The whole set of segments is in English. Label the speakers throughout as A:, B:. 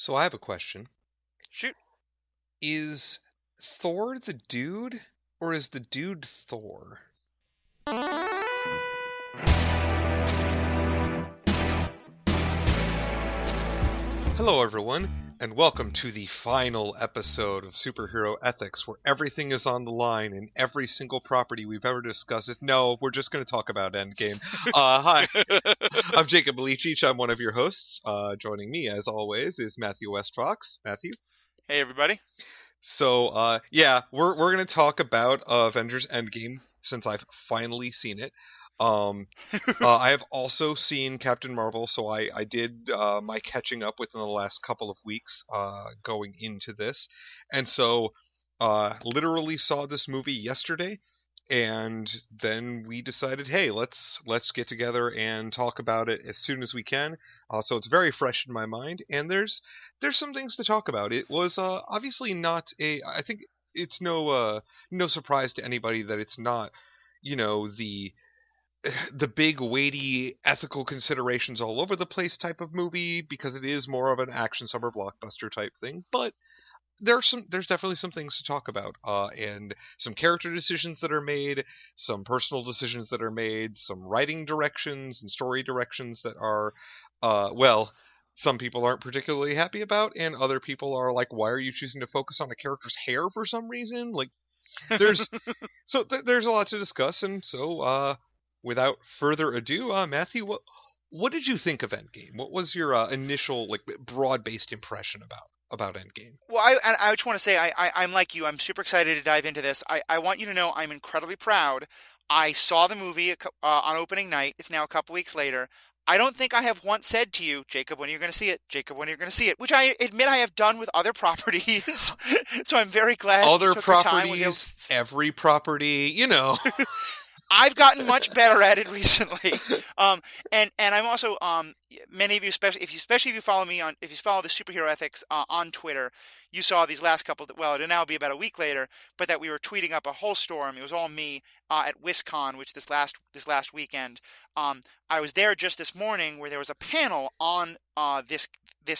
A: So I have a question.
B: Shoot.
A: Is Thor the dude, or is the dude Thor? Hello, everyone, and welcome to the final episode of Superhero Ethics, where everything is on the line and every single property we've ever discussed is no, we're just going to talk about Endgame. Hi, I'm Jacob Leachich. I'm one of your hosts. Joining me, as always, is Matthew Westfox. Matthew?
B: Hey, everybody.
A: So, yeah, we're gonna talk about Avengers Endgame since I've finally seen it. Um, I have also seen Captain Marvel, so I did my catching up within the last couple of weeks going into this, and so literally saw this movie yesterday, and then we decided, hey, let's get together and talk about it as soon as we can. So it's very fresh in my mind, and there's some things to talk about. It was obviously not a. I think it's no surprise to anybody that it's not, the big weighty ethical considerations all over the place type of movie, because it is more of an action summer blockbuster type thing. But there's definitely some things to talk about, and some character decisions that are made, some personal decisions that are made, some writing directions and story directions that are, well, some people aren't particularly happy about, and other people are like, why are you choosing to focus on a character's hair for some reason? Like, there's there's a lot to discuss, and so without further ado, Matthew, what did you think of Endgame? What was your initial, like, broad-based impression about Endgame?
B: Well, I just want to say I'm like you. I'm super excited to dive into this. I want you to know I'm incredibly proud. I saw the movie on opening night. It's now a couple weeks later. I don't think I have once said to you, Jacob, when are you going to see it? Jacob, when are you going to see it? Which I admit I have done with other properties. So I'm very glad you
A: Other
B: took your time. Was able
A: properties, every property.
B: I've gotten much better at it recently. Um, and I'm also many of you, especially if you follow me on if you follow the superhero ethics on Twitter, you saw these last couple. Well, it'll now be about a week later, but that we were tweeting up a whole storm. It was all me at WisCon, which this last weekend. I was there just this morning where there was a panel on this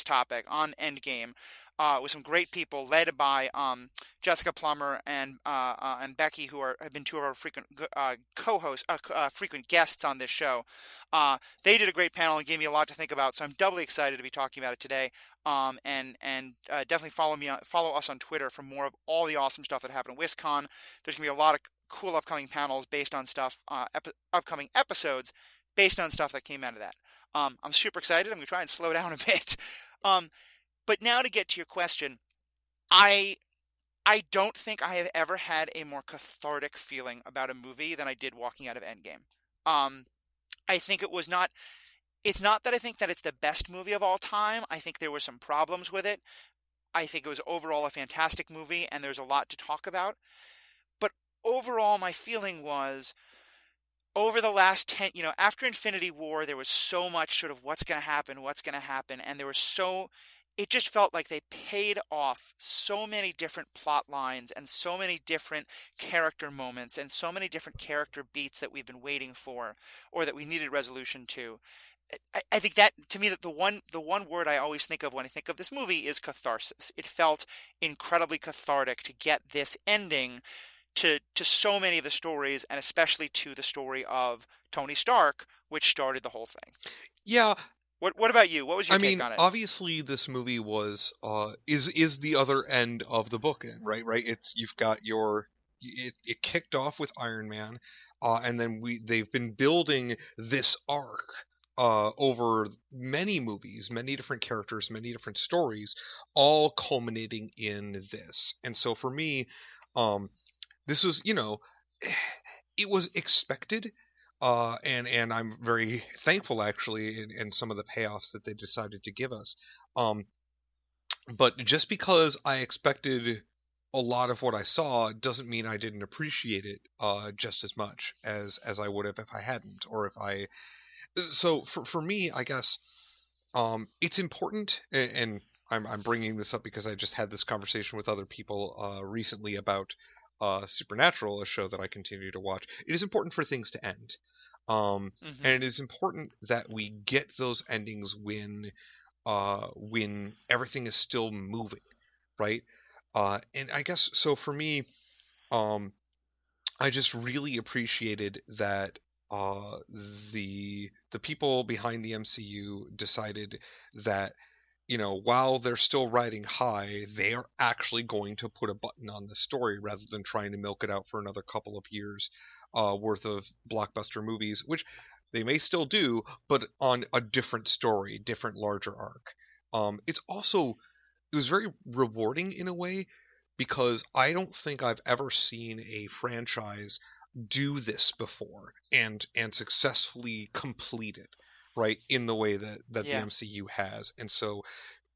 B: topic on Endgame. With some great people led by Jessica Plummer and Becky, who have been two of our frequent co-hosts, frequent guests on this show. They did a great panel and gave me a lot to think about, so I'm doubly excited to be talking about it today. And definitely follow us on Twitter for more of all the awesome stuff that happened at WisCon. There's gonna be a lot of cool upcoming panels based on stuff, upcoming episodes based on stuff that came out of that. I'm super excited. I'm gonna try and slow down a bit. Um, but now to get to your question, I I don't think I have ever had a more cathartic feeling about a movie than I did walking out of Endgame. Um, I think it was not. It's not that I think that it's the best movie of all time. I think there were some problems with it. I think it was overall a fantastic movie, and there's a lot to talk about. But overall, my feeling was over the last 10, after Infinity War, there was so much sort of what's going to happen. And there was it just felt like they paid off so many different plot lines and so many different character moments and so many different character beats that we've been waiting for or that we needed resolution to. I think that to me that the one word I always think of when I think of this movie is catharsis. It felt incredibly cathartic to get this ending to so many of the stories, and especially to the story of Tony Stark, which started the whole thing.
A: Yeah,
B: What about you? What was
A: I
B: your take
A: mean,
B: on it?
A: obviously this movie was is the other end of the bookend, right? Right? It's you've got it kicked off with Iron Man, and then they've been building this arc over many movies, many different characters, many different stories, all culminating in this. And so for me, um, this was, it was expected, and I'm very thankful actually in some of the payoffs that they decided to give us. Um, but just because I expected a lot of what I saw doesn't mean I didn't appreciate it just as much as I would have if I hadn't, or if I. So for me, I guess it's important, and I'm bringing this up because I just had this conversation with other people recently about Supernatural, a show that I continue to watch. It is important for things to end,
B: Hmm.
A: and it is important that we get those endings when when everything is still moving, right? And I guess so for me, um, I just really appreciated that uh, the people behind the MCU decided that, while they're still riding high, they are actually going to put a button on the story rather than trying to milk it out for another couple of years worth of blockbuster movies, which they may still do, but on a different story, different larger arc. It was very rewarding in a way because I don't think I've ever seen a franchise do this before and successfully complete it, right, in the way that the
B: Yeah.
A: MCU has. And so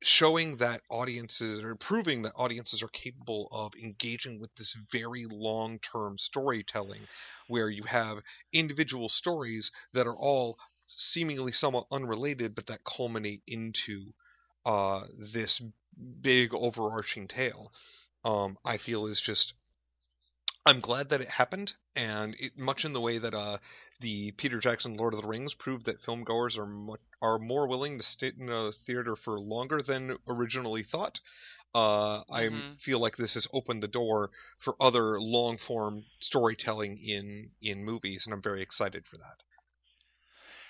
A: showing that audiences, or proving that audiences are capable of engaging with this very long-term storytelling where you have individual stories that are all seemingly somewhat unrelated but that culminate into this big overarching tale, I feel is just, I'm glad that it happened, and much in the way that the Peter Jackson Lord of the Rings proved that filmgoers are more willing to stay in a theater for longer than originally thought. I
B: Hmm.
A: feel like this has opened the door for other long form storytelling in movies, and I'm very excited for that.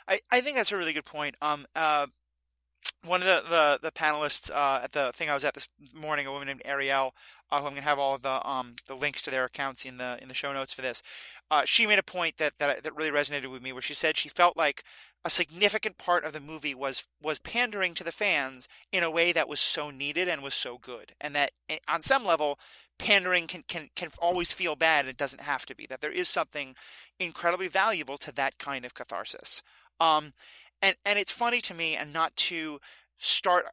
B: I think that's a really good point. One of the panelists at the thing I was at this morning, a woman named Ariel, who I'm gonna have all of the links to their accounts in the show notes for this. She made a point that really resonated with me, where she said she felt like a significant part of the movie was pandering to the fans in a way that was so needed and was so good, and that on some level, pandering can always feel bad, and it doesn't have to be. That there is something incredibly valuable to that kind of catharsis. Um, and it's funny to me, and not to start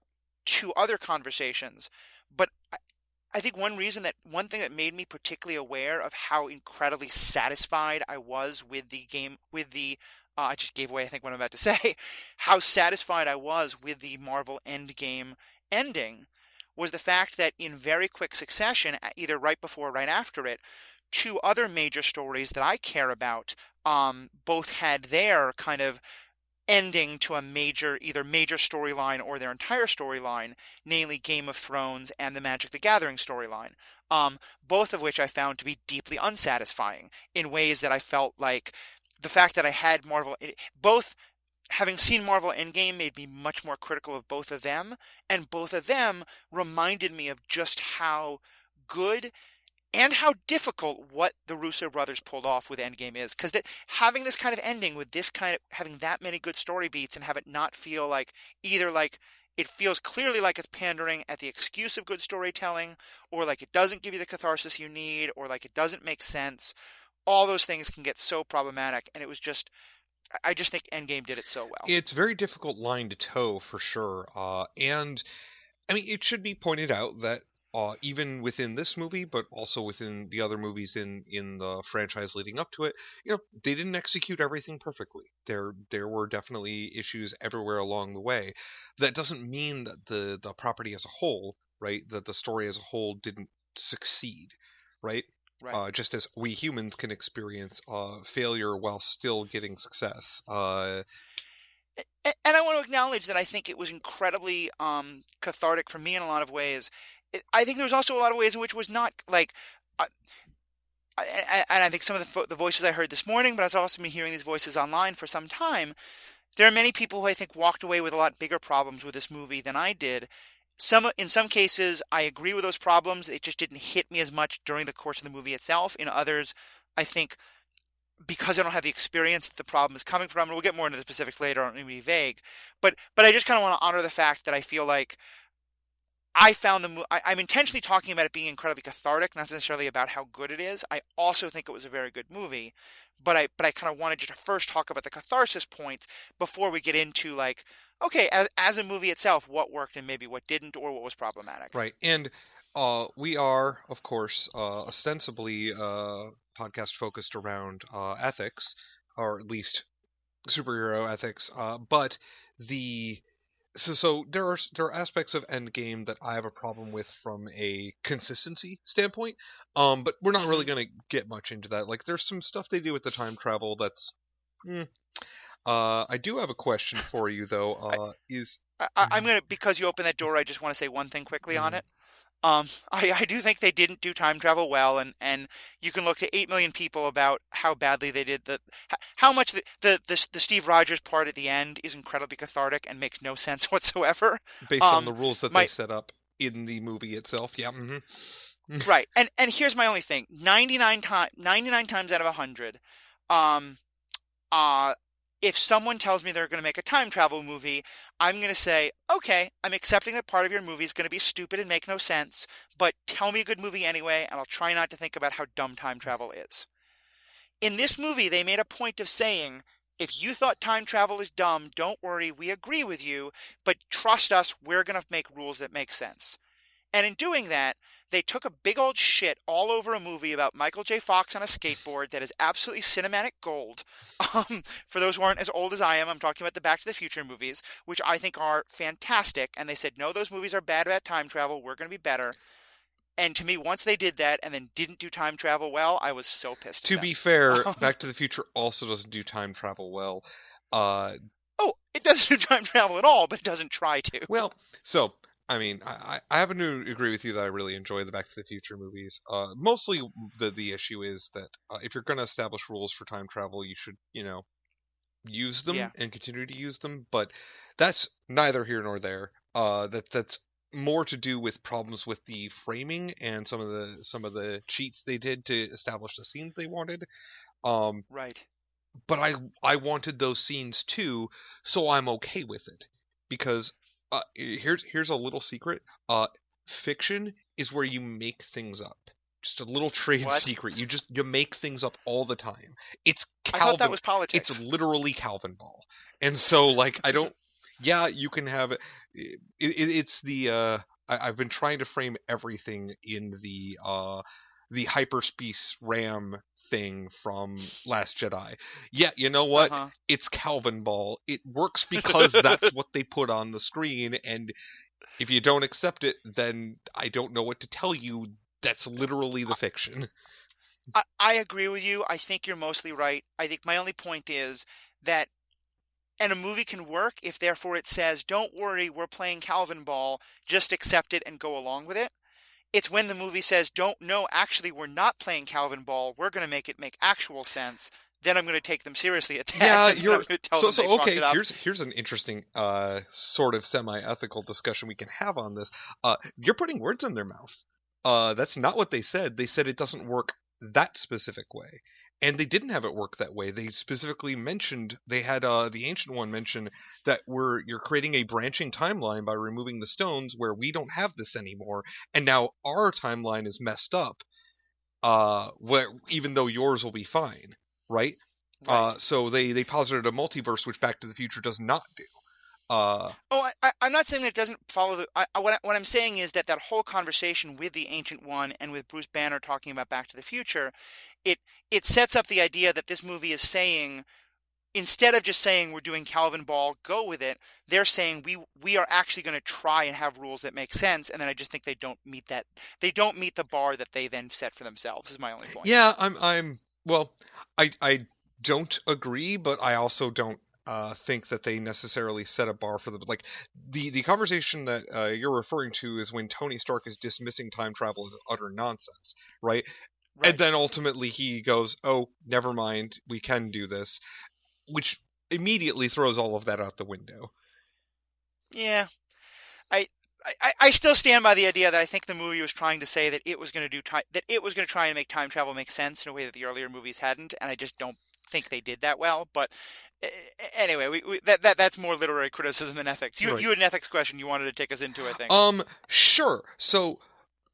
B: two other conversations, but I think one thing that made me particularly aware of how incredibly satisfied I was with the game, with the I just gave away I think what I'm about to say, how satisfied I was with the Marvel Endgame ending, was the fact that in very quick succession, either right before or right after it, two other major stories that I care about both had their kind of ending to a either major storyline or their entire storyline, namely Game of Thrones and the Magic the Gathering storyline. Both of which I found to be deeply unsatisfying in ways that I felt like the fact that I had both having seen Marvel Endgame made me much more critical of both of them, and both of them reminded me of just how good and how difficult what the Russo brothers pulled off with Endgame is. Because having this kind of ending with this kind of having that many good story beats and have it not feel like either like it feels clearly like it's pandering at the excuse of good storytelling, or like it doesn't give you the catharsis you need, or like it doesn't make sense. All those things can get so problematic, and it was just I just think Endgame did it so well.
A: It's a very difficult line to toe for sure. And I mean, it should be pointed out that even within this movie, but also within the other movies in the franchise leading up to it, they didn't execute everything perfectly. There were definitely issues everywhere along the way. That doesn't mean that the property as a whole, right, that the story as a whole didn't succeed, right?
B: Right.
A: Just as we humans can experience failure while still getting success.
B: And I want to acknowledge that I think it was incredibly cathartic for me in a lot of ways. I think there was also a lot of ways in which it was not like, I, and I think some of the voices I heard this morning, but I've also been hearing these voices online for some time. There are many people who I think walked away with a lot bigger problems with this movie than I did. In some cases, I agree with those problems. It just didn't hit me as much during the course of the movie itself. In others, I think because I don't have the experience that the problem is coming from, and we'll get more into the specifics later, I don't need to be vague, but I just kind of want to honor the fact that I feel like I found I'm intentionally talking about it being incredibly cathartic, not necessarily about how good it is. I also think it was a very good movie, but I kind of wanted you to first talk about the catharsis points before we get into like, okay, as a movie itself, what worked and maybe what didn't, or what was problematic.
A: Right. And we are, of course, ostensibly podcast focused around ethics, or at least superhero ethics. But the so there are aspects of Endgame that I have a problem with from a consistency standpoint. But we're not really
B: Hmm.
A: going to get much into that. Like, there's some stuff they do with the time travel that's. I do have a question for you though.
B: I, I'm gonna, because you opened that door, I just want to say one thing quickly on
A: Mhm.
B: it. I do think they didn't do time travel well, and you can look to 8 million people about how badly they did how much the Steve Rogers part at the end is incredibly cathartic and makes no sense whatsoever.
A: Based on the
B: Um,
A: rules that they
B: my
A: set up in the movie itself. Yeah.
B: Right, and here's my only thing: 99 times out of 100, um, uh, if someone tells me they're going to make a time travel movie, I'm going to say, okay, I'm accepting that part of your movie is going to be stupid and make no sense, but tell me a good movie anyway, and I'll try not to think about how dumb time travel is. In this movie, they made a point of saying, if you thought time travel is dumb, don't worry, we agree with you, but trust us, we're going to make rules that make sense. And in doing that, they took a big old shit all over a movie about Michael J. Fox on a skateboard that is absolutely cinematic gold. For those who aren't as old as I am, I'm talking about the Back to the Future movies, which I think are fantastic. And they said, no, those movies are bad about time travel. We're going to be better. And to me, once they did that and then didn't do time travel well, I was so pissed at
A: To
B: them.
A: be fair, Back to the Future also doesn't do time travel well. Uh,
B: Oh, it doesn't do time travel at all, but it doesn't try to.
A: well, so I mean, I happen to agree with you that I really enjoy the Back to the Future movies. Mostly the issue is that if you're going to establish rules for time travel, you should use them
B: Yeah,
A: and continue to use them. But that's neither here nor there. That's more to do with problems with the framing and some of the cheats they did to establish the scenes they wanted. Um,
B: right.
A: but I wanted those scenes too, so I'm okay with it because here's a little secret. Fiction is where you make things up. Just a little trade
B: What?
A: secret. You make things up all the time. It's
B: I thought that
A: Calvin.
B: was
A: It's
B: politics.
A: literally Calvin Ball, and so like I don't. Yeah, you can have it. It's the I've been trying to frame everything in the hyperspace ram thing from Last Jedi. Yeah, you know what?
B: Uh
A: It's Calvin Ball. It works because that's
B: huh.
A: what they put on the screen, and if you don't accept it, then I don't know what to tell you. That's literally the fiction.
B: I agree with you. I think you're mostly right. I think my only point is that, and a movie can work if therefore it says, don't worry, we're playing Calvin Ball, just accept it and go along with it. It's when the movie says, don't, no, actually, we're not playing Calvin Ball, we're going to make it make actual sense. Then I'm going to take them seriously at that,
A: Yeah,
B: and then I'm
A: you're
B: going to tell
A: so
B: them they
A: so
B: fucked it
A: okay.
B: up.
A: Here's an interesting sort of semi-ethical discussion we can have on this. You're putting words in their mouth. That's not what they said. They said it doesn't work that specific way. And they didn't have it work that way. They specifically mentioned they had the ancient one mention that you're creating a branching timeline by removing the stones where we don't have this anymore, and now our timeline is messed up. Where even though yours will be fine, right?
B: Right.
A: So they posited a multiverse, which Back to the Future does not do. Uh,
B: Oh, I'm not saying that it doesn't follow the. What I'm saying is that that whole conversation with the Ancient One and with Bruce Banner talking about Back to the Future, it it sets up the idea that this movie is saying, instead of just saying we're doing Calvin Ball, go with it, they're saying we are actually going to try and have rules that make sense, and then I just think they don't meet that. They don't meet the bar that they then set for themselves. Is my only point.
A: yeah, I'm well, I don't agree, but I also don't think that they necessarily set a bar for them. Like the conversation that you're referring to is when Tony Stark is dismissing time travel as utter nonsense, right? And
B: Right.
A: then ultimately he goes, "Oh, never mind, we can do this," which immediately throws all of that out the window.
B: Yeah. I, I still stand by the idea that I think the movie was trying to say that it was going to that it was going to try and make time travel make sense in a way that the earlier movies hadn't, and I just don't think they did that well. But anyway, that's more literary criticism than ethics.
A: Right.
B: You had an ethics question you wanted to take us into, I think.
A: Sure. So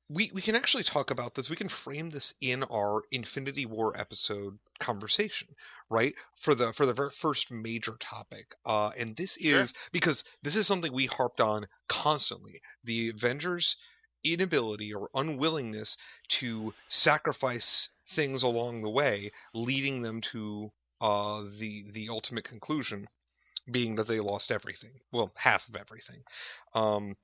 A: we can actually talk about this. We can frame this in our Infinity War episode conversation, right? For the very first major topic. And this
B: Sure.
A: is because this is something we harped on constantly. The Avengers' inability or unwillingness to sacrifice things along the way, leading them to the ultimate conclusion being that they lost everything. Well, half of everything. Um,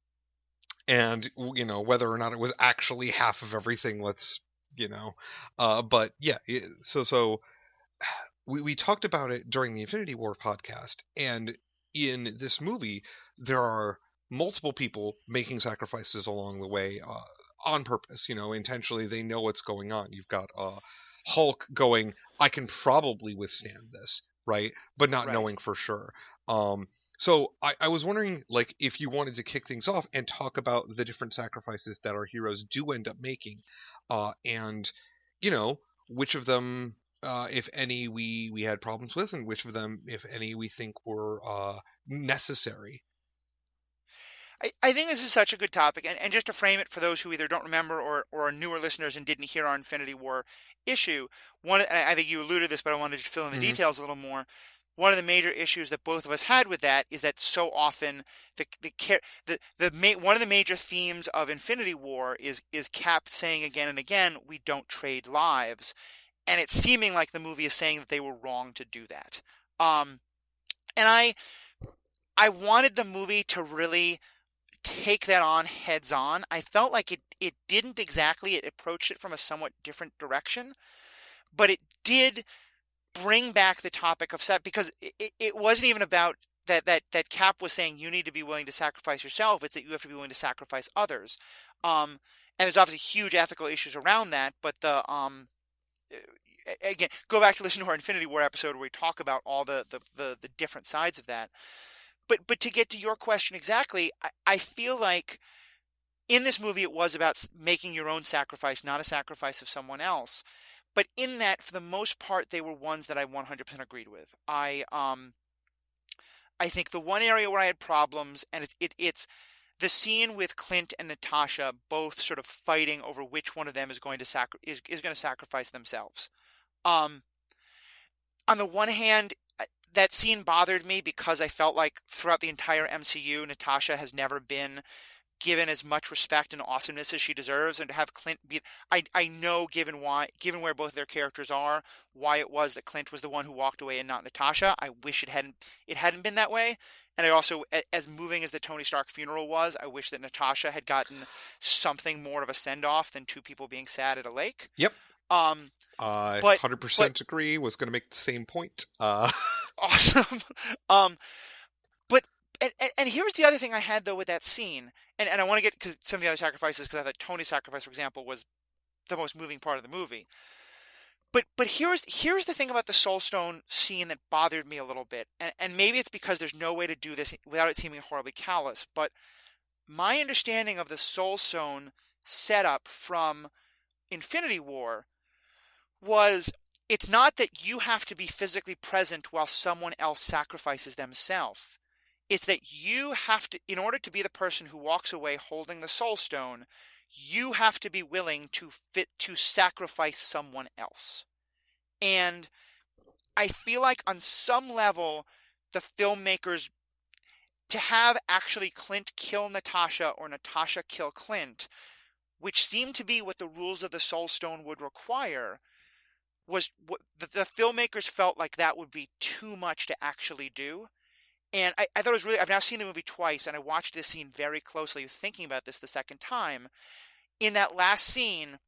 A: and whether or not it was actually half of everything, let's but yeah, so we talked about it during the Infinity War podcast, and in this movie, there are multiple people making sacrifices along the way, on purpose, intentionally. They know what's going on. You've got Hulk going, I can probably withstand this, right? But not
B: Right.
A: knowing for sure. Um, so I was wondering, like, if you wanted to kick things off and talk about the different sacrifices that our heroes do end up making, and you know which of them, if any, we had problems with, and which of them, if any, we think were necessary.
B: I think this is such a good topic, and just to frame it for those who either don't remember or are newer listeners and didn't hear our Infinity War issue, and I think you alluded to this, but I wanted to fill in the
A: Hmm.
B: details a little more. One of the major issues that both of us had with that is that so often one of the major themes of Infinity War is Cap saying again and again, we don't trade lives, and it's seeming like the movie is saying that they were wrong to do that. And I wanted the movie to really take that on heads on. I felt like it didn't exactly. It approached it from a somewhat different direction, but it did bring back the topic of set because it wasn't even about that Cap was saying you need to be willing to sacrifice yourself. It's that you have to be willing to sacrifice others. And there's obviously huge ethical issues around that, but again, go back to listen to our Infinity War episode where we talk about all the different sides of that. But to get to your question exactly, I feel like in this movie it was about making your own sacrifice, not a sacrifice of someone else. But in that, for the most part, they were ones that I 100% agreed with. I think the one area where I had problems, and it's the scene with Clint and Natasha both sort of fighting over which one of them is going to is going to sacrifice themselves. Um, on the one hand, that scene bothered me because I felt like throughout the entire MCU, Natasha has never been given as much respect and awesomeness as she deserves, and to have Clint be, I know given where both their characters are, why it was that Clint was the one who walked away and not Natasha. I wish it hadn't been that way. And I also, as moving as the Tony Stark funeral was, I wish that Natasha had gotten something more of a send off than two people being sad at a lake.
A: Yep.
B: Um,
A: I
B: but but
A: 100% agree. Was going to make the same point.
B: awesome. Um, But and here's the other thing I had though with that scene, and I want to get because some of the other sacrifices because I thought Tony's sacrifice, for example, was the most moving part of the movie. But here's the thing about the Soul Stone scene that bothered me a little bit, and maybe it's because there's no way to do this without it seeming horribly callous. But my understanding of the Soul Stone setup from Infinity War was it's not that you have to be physically present while someone else sacrifices themselves. It's that you have to, in order to be the person who walks away holding the soul stone, you have to be willing to sacrifice someone else. And I feel like on some level, the filmmakers to have actually Clint kill Natasha or Natasha kill Clint, which seemed to be what the rules of the Soul Stone would require, was what the filmmakers felt like that would be too much to actually do. And I thought it was really, I've now seen the movie twice, and I watched this scene very closely, thinking about this the second time. In that last scene,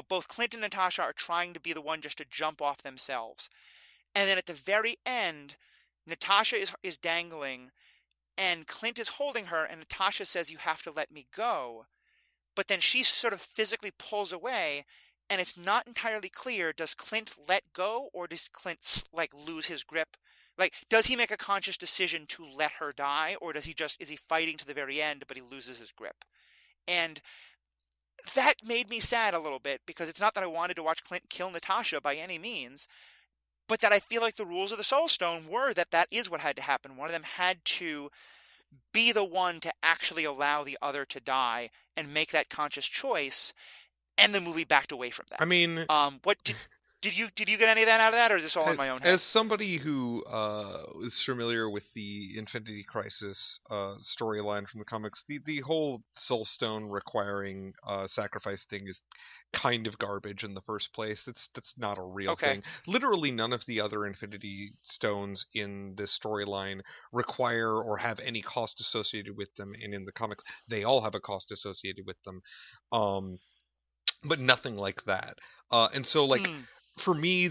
B: both Clint and Natasha are trying to be the one just to jump off themselves. And then at the very end, Natasha is dangling, and Clint is holding her, and Natasha says, you have to let me go. But then she sort of physically pulls away, and it's not entirely clear, does Clint let go, or does Clint, like, lose his grip? Like, does he make a conscious decision to let her die, or is he fighting to the very end, but he loses his grip? And that made me sad a little bit, because it's not that I wanted to watch Clint kill Natasha by any means, but that I feel like the rules of the Soul Stone were that that is what had to happen. One of them had to be the one to actually allow the other to die and make that conscious choice, and the movie backed away from
A: I
B: that.
A: mean,
B: What did you get any of that out of that, or is this all in my own
A: as
B: head?
A: somebody who is familiar with the Infinity Crisis storyline from the comics, the whole Soul Stone requiring sacrifice thing is kind of garbage in the first place. That's not a real
B: Okay.
A: thing. Literally none of the other Infinity Stones in this storyline require or have any cost associated with them, and in the comics they all have a cost associated with them. Um, but nothing like that. And so, like,
B: Mm,
A: for me,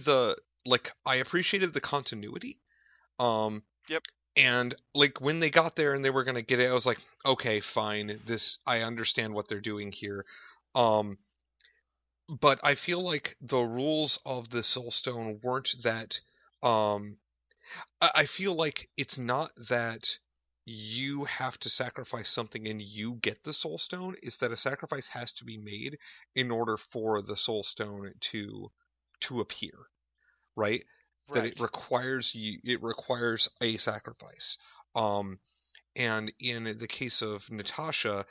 A: I appreciated the continuity. Um,
B: yep.
A: And like when they got there and they were gonna get it, I was like, okay, fine. This I understand what they're doing here. Um, but I feel like the rules of the Soul Stone weren't that. Um, I feel like it's not that you have to sacrifice something and you get the Soul Stone. It's that a sacrifice has to be made in order for the Soul Stone to appear, right? That it
B: Right.
A: requires you. It requires a sacrifice. Um, and in the case of Natasha,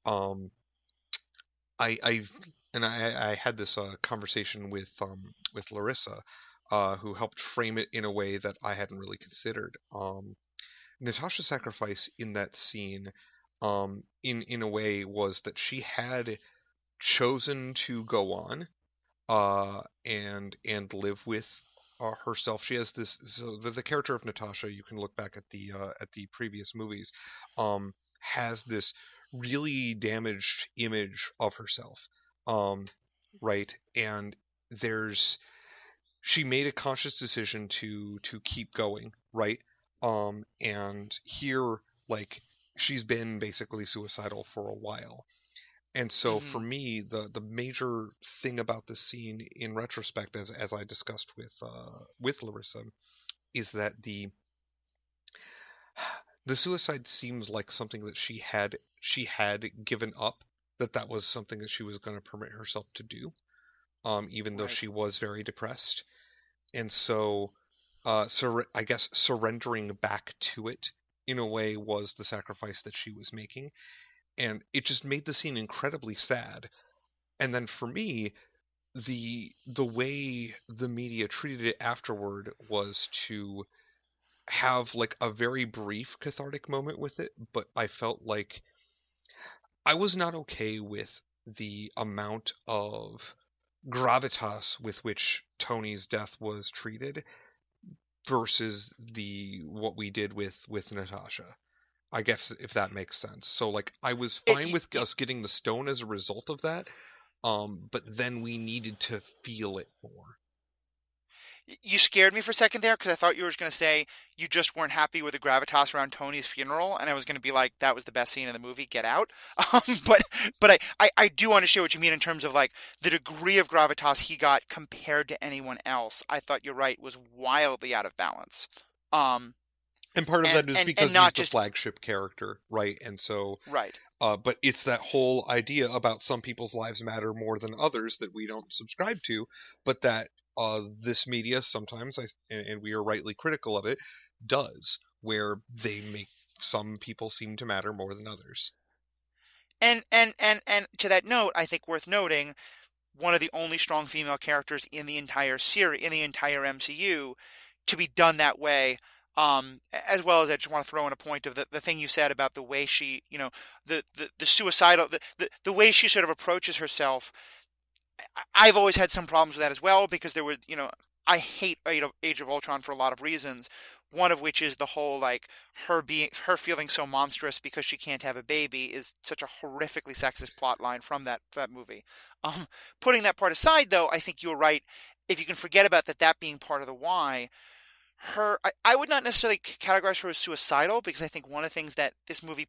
A: um, I and I had this conversation with Larissa, who helped frame it in a way that I hadn't really considered. Natasha's sacrifice in that scene, in a way, was that she had chosen to go on, and live with herself. She has this. So the character of Natasha, you can look back at the previous movies, has this really damaged image of herself, um, right? And there's she made a conscious decision to keep going, right? And here, like, she's been basically suicidal for a while, and so for
B: Hmm.
A: me, the major thing about this scene in retrospect, as I discussed with Larissa, is that the suicide seems like something that she had given up, that was something that she was going to permit herself to do, even though
B: Right.
A: she was very depressed. And so, I guess surrendering back to it in a way was the sacrifice that she was making, and it just made the scene incredibly sad. And then for me, the way the media treated it afterward was to have like a very brief cathartic moment with it, but I felt like I was not okay with the amount of gravitas with which Tony's death was treated versus the what we did with Natasha. I guess if that makes sense. So like I was fine with us getting the stone as a result of that, but then we needed to feel it more.
B: You scared me for a second there because I thought you were going to say you just weren't happy with the gravitas around Tony's funeral, and I was going to be like, that was the best scene in the movie. Get out. But I do understand what you mean in terms of like the degree of gravitas he got compared to anyone else. I thought you're right was wildly out of balance. Um,
A: And part of
B: and
A: that is
B: and
A: because
B: and
A: he's
B: not
A: the
B: just
A: flagship character, right? And so,
B: right.
A: but it's that whole idea about some people's lives matter more than others that we don't subscribe to, but that this media sometimes, and we are rightly critical of it, does, where they make some people seem to matter more than others.
B: And to that note, I think worth noting one of the only strong female characters in the entire series, in the entire MCU, to be done that way. As well as I just want to throw in a point of the thing you said about the way she, the suicidal, the way she sort of approaches herself. I've always had some problems with that as well because there was, I hate Age of Ultron for a lot of reasons. One of which is the whole like her feeling so monstrous because she can't have a baby is such a horrifically sexist plot line from that movie. Um, Putting that part aside, though, I think you're right. If you can forget about that being part of the why, I would not necessarily categorize her as suicidal because I think one of the things that this movie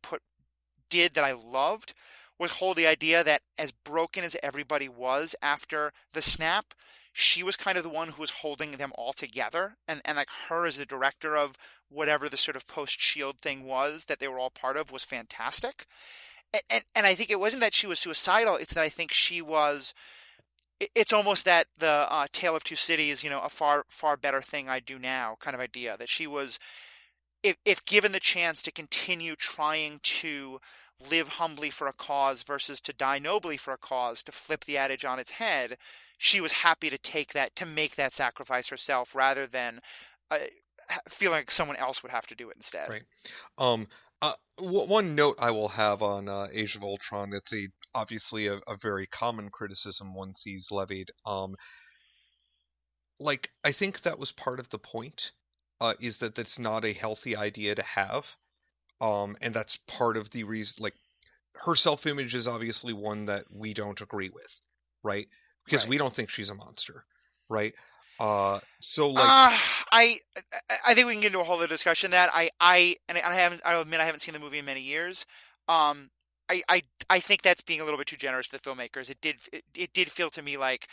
B: did that I loved was hold the idea that as broken as everybody was after the snap, she was kind of the one who was holding them all together. And like her as the director of whatever the sort of post Shield thing was that they were all part of was fantastic. And I think it wasn't that she was suicidal, it's that I think she was it's almost that the Tale of Two Cities, a far better thing I do now kind of idea that she was if given the chance to continue trying to live humbly for a cause versus to die nobly for a cause, to flip the adage on its head, she was happy to take that, to make that sacrifice herself rather than uh, feeling like someone else would have to do it instead.
A: Right. Um, one note I will have on Age of Ultron, it's obviously a very common criticism one sees levied. Like I think that was part of the point, is that that's not a healthy idea to have. And that's part of the reason. Like her self-image is obviously one that we don't agree with, right? Because
B: Right.
A: we don't think she's a monster, right? So like,
B: Uh, I I think we can get into a whole other discussion that I haven't I'll admit I haven't seen the movie in many years. Um, I think that's being a little bit too generous to the filmmakers. It did feel to me like,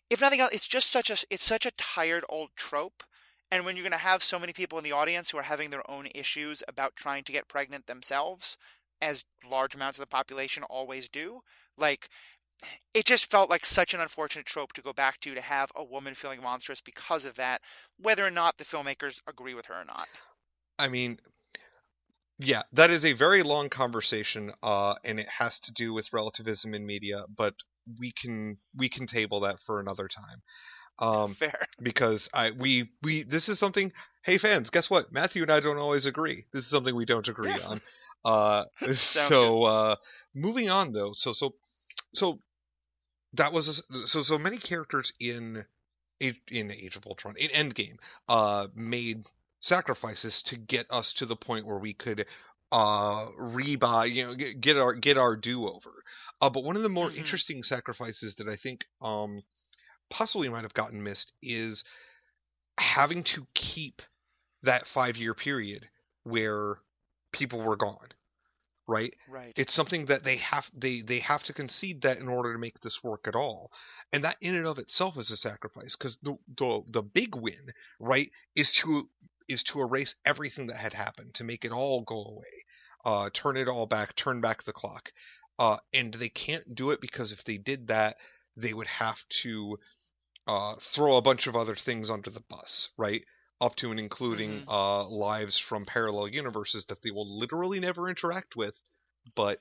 B: if nothing else, it's such a tired old trope. And when you're going to have so many people in the audience who are having their own issues about trying to get pregnant themselves, as large amounts of the population always do, like, it just felt like such an unfortunate trope to go back to have a woman feeling monstrous because of that, whether or not the filmmakers agree with her or not.
A: I mean, yeah, that is a very long conversation, and it has to do with relativism in media, but we can table that for another time. Um,
B: Fair.
A: because we this is something. Hey fans, guess what? Matthew and I don't always agree. This is something we don't
B: Yeah,
A: agree on. Uh,
B: sounds good.
A: so moving on though. So that was so many characters in Age of Ultron, in Endgame, made sacrifices to get us to the point where we could rebuy, get our do over. But one of the more
B: Hmm.
A: interesting sacrifices that I think possibly might have gotten missed is having to keep that 5 year period where people were gone, right?
B: Right.
A: It's something that they have to concede that in order to make this work at all, and that in and of itself is a sacrifice, because the big win, right, is to erase everything that had happened, to make it all go away, turn it all back, turn back the clock, and they can't do it because if they did that, they would have to throw a bunch of other things under the bus, right? Up to and including
B: Hmm.
A: lives from parallel universes that they will literally never interact with, but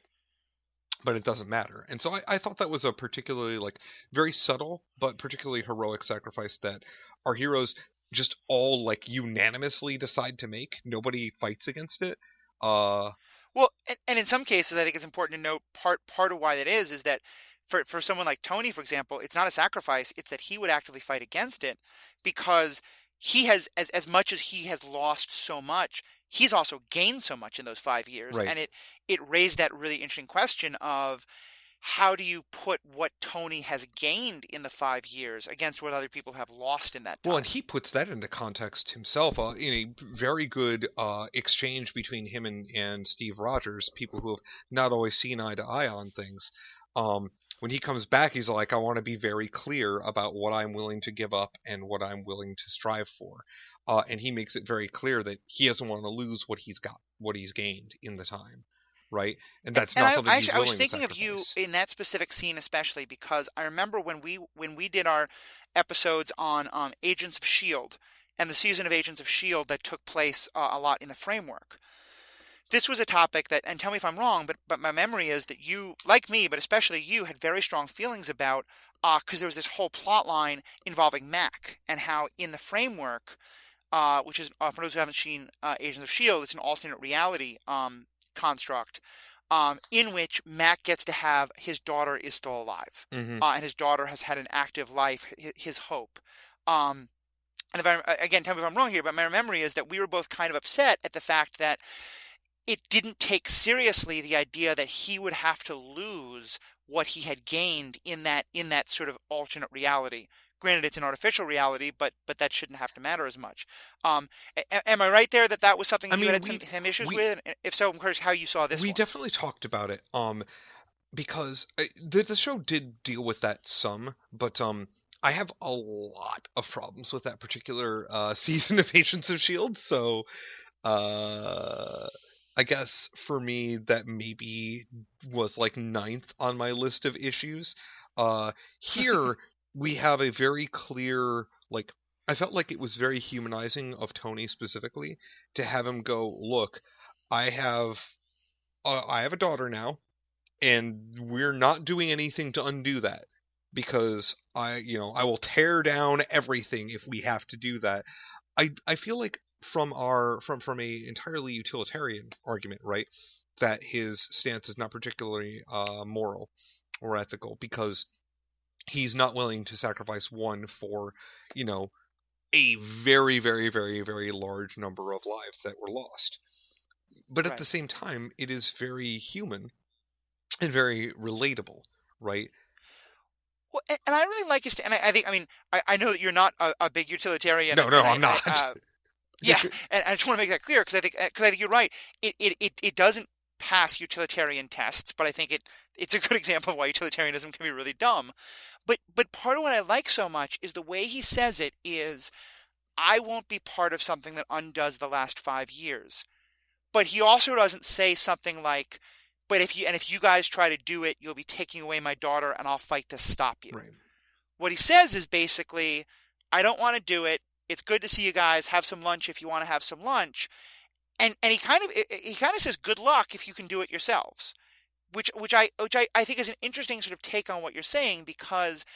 A: it doesn't matter. And so I thought that was a particularly like very subtle but particularly heroic sacrifice that our heroes just all like unanimously decide to make. Nobody fights against it. Uh,
B: Well, and in some cases, I think it's important to note part of why that is that for someone like Tony, for example, it's not a sacrifice; it's that he would actively fight against it because he has, as much as he has lost so much, he's also gained so much in those 5 years,
A: right.
B: and it raised that really interesting question of how do you put what Tony has gained in the 5 years against what other people have lost in that
A: Well, and
B: time?
A: he puts that into context himself in a very good exchange between him and Steve Rogers, people who have not always seen eye to eye on things. When he comes back, he's like, I want to be very clear about what I'm willing to give up and what I'm willing to strive for. And he makes it very clear that he doesn't want to lose what he's got, what he's gained in the time, right? And that's
B: And
A: not something he's
B: I was
A: willing to
B: thinking of you
A: sacrifice.
B: in that specific scene especially because I remember when we did our episodes on Agents of Shield and the season of Agents of Shield that took place a lot in the framework. This was a topic that, and tell me if I'm wrong, but my memory is that you, like me, but especially you, had very strong feelings about because there was this whole plot line involving Mac and how in the framework, which is for those who haven't seen Agents of Shield, it's an alternate reality construct in which Mac gets to have his daughter is still alive,
A: Hmm.
B: and his daughter has had an active life, his hope. Um, and if I again, tell me if I'm wrong here, but my memory is that we were both kind of upset at the fact that it didn't take seriously the idea that he would have to lose what he had gained in that sort of alternate reality. Granted, it's an artificial reality, but that shouldn't have to matter as much. Am I right there that that was something
A: I
B: you
A: mean,
B: had some issues
A: we
B: with? And if so, I'm curious how you saw this
A: we
B: one.
A: definitely talked about it. Because the show did deal with that some, but I have a lot of problems with that particular season of Agents of Shield. So uh, I guess for me that maybe was like ninth on my list of issues. Here we have a very clear like. I felt like it was very humanizing of Tony specifically to have him go, look, I have I have a daughter now, and we're not doing anything to undo that, because I will tear down everything if we have to do that. I feel like from a entirely utilitarian argument, right, that his stance is not particularly moral or ethical, because he's not willing to sacrifice one for you know a very very very very large number of lives that were lost. But at the
B: Right.
A: same time, it is very human and very relatable, right?
B: Well, and I really like his, and I think, I mean, I know that you're not a big utilitarian,
A: No, no, I'm not.
B: yeah, and I just want to make that clear because I think you're right. It doesn't pass utilitarian tests, but I think it's a good example of why utilitarianism can be really dumb. But part of what I like so much is the way he says it is, I won't be part of something that undoes the last 5 years. But he also doesn't say something like, but if you guys try to do it, you'll be taking away my daughter and I'll fight to stop you.
A: Right.
B: What he says is basically, I don't want to do it. It's good to see you guys. Have some lunch if you want to have some lunch. And he kind of says good luck if you can do it yourselves. Which I think is an interesting sort of take on what you're saying, because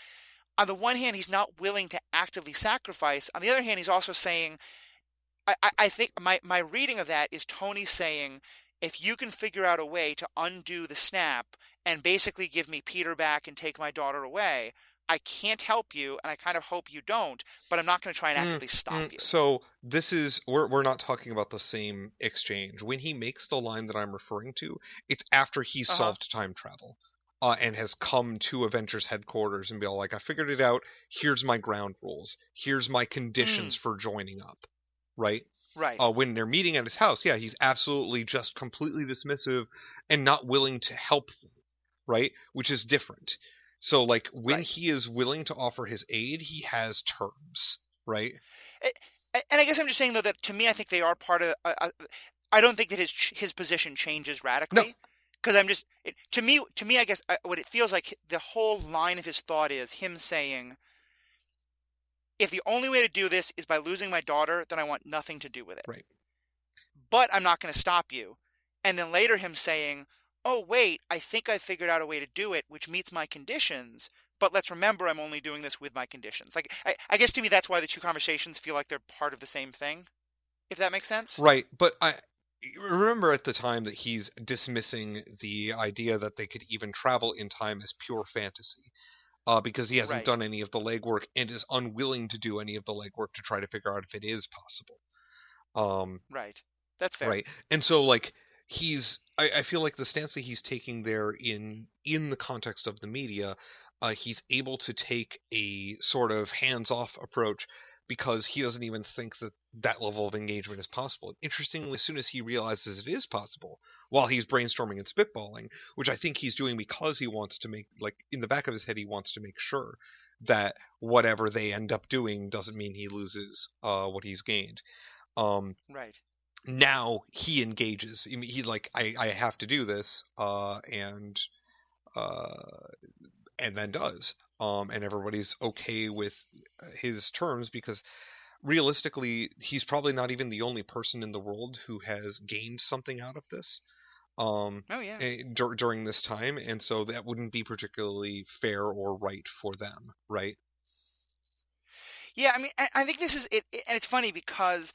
B: on the one hand he's not willing to actively sacrifice. On the other hand, he's also saying, I think my reading of that is Tony saying, if you can figure out a way to undo the snap and basically give me Peter back and take my daughter away, I can't help you, and I kind of hope you don't, but I'm not going to try and actively stop you.
A: So this is we're not talking about the same exchange. When he makes the line that I'm referring to, it's after he's solved time travel. And has come to Avengers headquarters and be all like, I figured it out. Here's my ground rules. Here's my conditions for joining up. Right?
B: Right.
A: When they're meeting at his house, yeah, he's absolutely just completely dismissive and not willing to help them. Right? Which is different. So, like, when he is willing to offer his aid, he has terms. Right?
B: And I guess I'm just saying, though, that to me, I think they are part of. I don't think that his position changes radically.
A: No.
B: Because I'm just, to me, I guess what it feels like, the whole line of his thought is him saying, if the only way to do this is by losing my daughter, then I want nothing to do with it.
A: Right.
B: But I'm not going to stop you. And then later him saying, oh, wait, I think I figured out a way to do it, which meets my conditions. But let's remember, I'm only doing this with my conditions. Like, I guess to me, that's why the two conversations feel like they're part of the same thing, if that makes sense.
A: Right. But I remember at the time that he's dismissing the idea that they could even travel in time as pure fantasy, because he hasn't done any of the legwork and is unwilling to do any of the legwork to try to figure out if it is possible.
B: Right. That's fair.
A: Right. And so, like, I feel like the stance that he's taking there in the context of the media, he's able to take a sort of hands-off approach, because he doesn't even think that level of engagement is possible. Interestingly, as soon as he realizes it is possible, while he's brainstorming and spitballing, which I think he's doing because he wants to make, like, in the back of his head, he wants to make sure that whatever they end up doing doesn't mean he loses what he's gained.
B: Right.
A: Now he engages. He like, I have to do this, and then does. And everybody's okay with his terms, because realistically, he's probably not even the only person in the world who has gained something out of this. During this time, and so that wouldn't be particularly fair or right for them, right?
B: Yeah, I mean, I think this is it, and it's funny because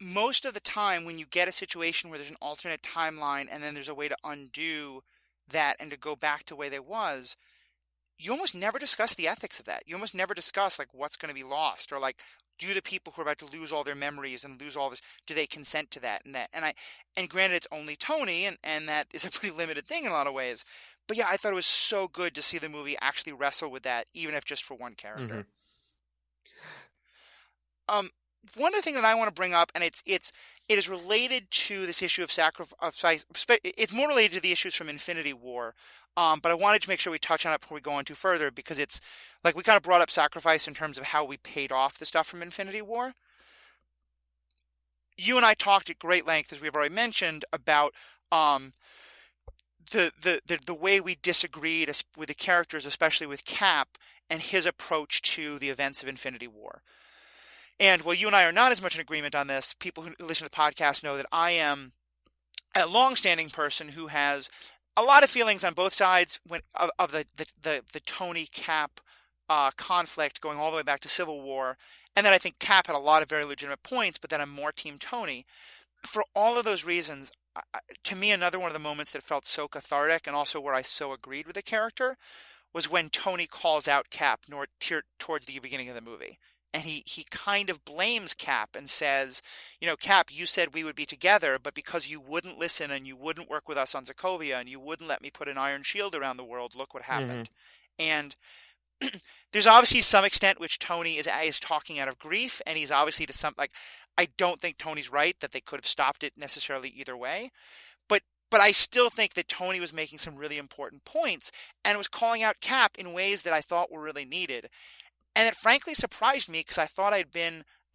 B: most of the time when you get a situation where there's an alternate timeline and then there's a way to undo that and to go back to where they was, you almost never discuss the ethics of that. You almost never discuss, like, what's going to be lost, or like, do the people who are about to lose all their memories and lose all this, do they consent to that and that? And granted, it's only Tony, and that is a pretty limited thing in a lot of ways. But yeah, I thought it was so good to see the movie actually wrestle with that, even if just for one character. Mm-hmm. One other thing that I want to bring up, and it is related to this issue of sacrifice. It's more related to the issues from Infinity War. But I wanted to make sure we touch on it before we go on too further, because it's like we kind of brought up sacrifice in terms of how we paid off the stuff from Infinity War. You and I talked at great length, as we've already mentioned, about the way we disagreed with the characters, especially with Cap and his approach to the events of Infinity War. And while you and I are not as much in agreement on this, people who listen to the podcast know that I am a long-standing person who has a lot of feelings on both sides of the Tony Cap conflict, going all the way back to Civil War, and then I think Cap had a lot of very legitimate points, but then I'm more Team Tony. For all of those reasons, to me, another one of the moments that felt so cathartic, and also where I so agreed with the character, was when Tony calls out Cap towards the beginning of the movie. And he kind of blames Cap and says, Cap, you said we would be together, but because you wouldn't listen and you wouldn't work with us on Sokovia and you wouldn't let me put an iron shield around the world, look what happened. Mm-hmm. And there's obviously some extent which Tony is talking out of grief, and he's obviously to some like I don't think Tony's right that they could have stopped it necessarily either way. But but I still think that Tony was making some really important points and was calling out Cap in ways that I thought were really needed. And it frankly surprised me because I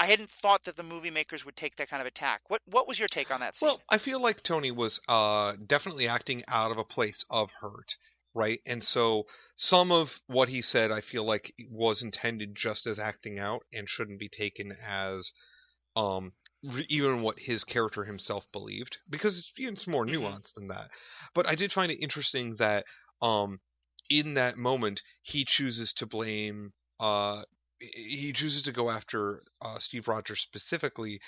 B: hadn't thought that the movie makers would take that kind of attack. What was your take on that scene?
A: Well, I feel like Tony was definitely acting out of a place of hurt, right? And so some of what he said, I feel like was intended just as acting out and shouldn't be taken as um even what his character himself believed, because it's more
B: Hmm.
A: nuanced than that. But I did find it interesting that um in that moment he chooses to blame he chooses to go after Steve Rogers specifically,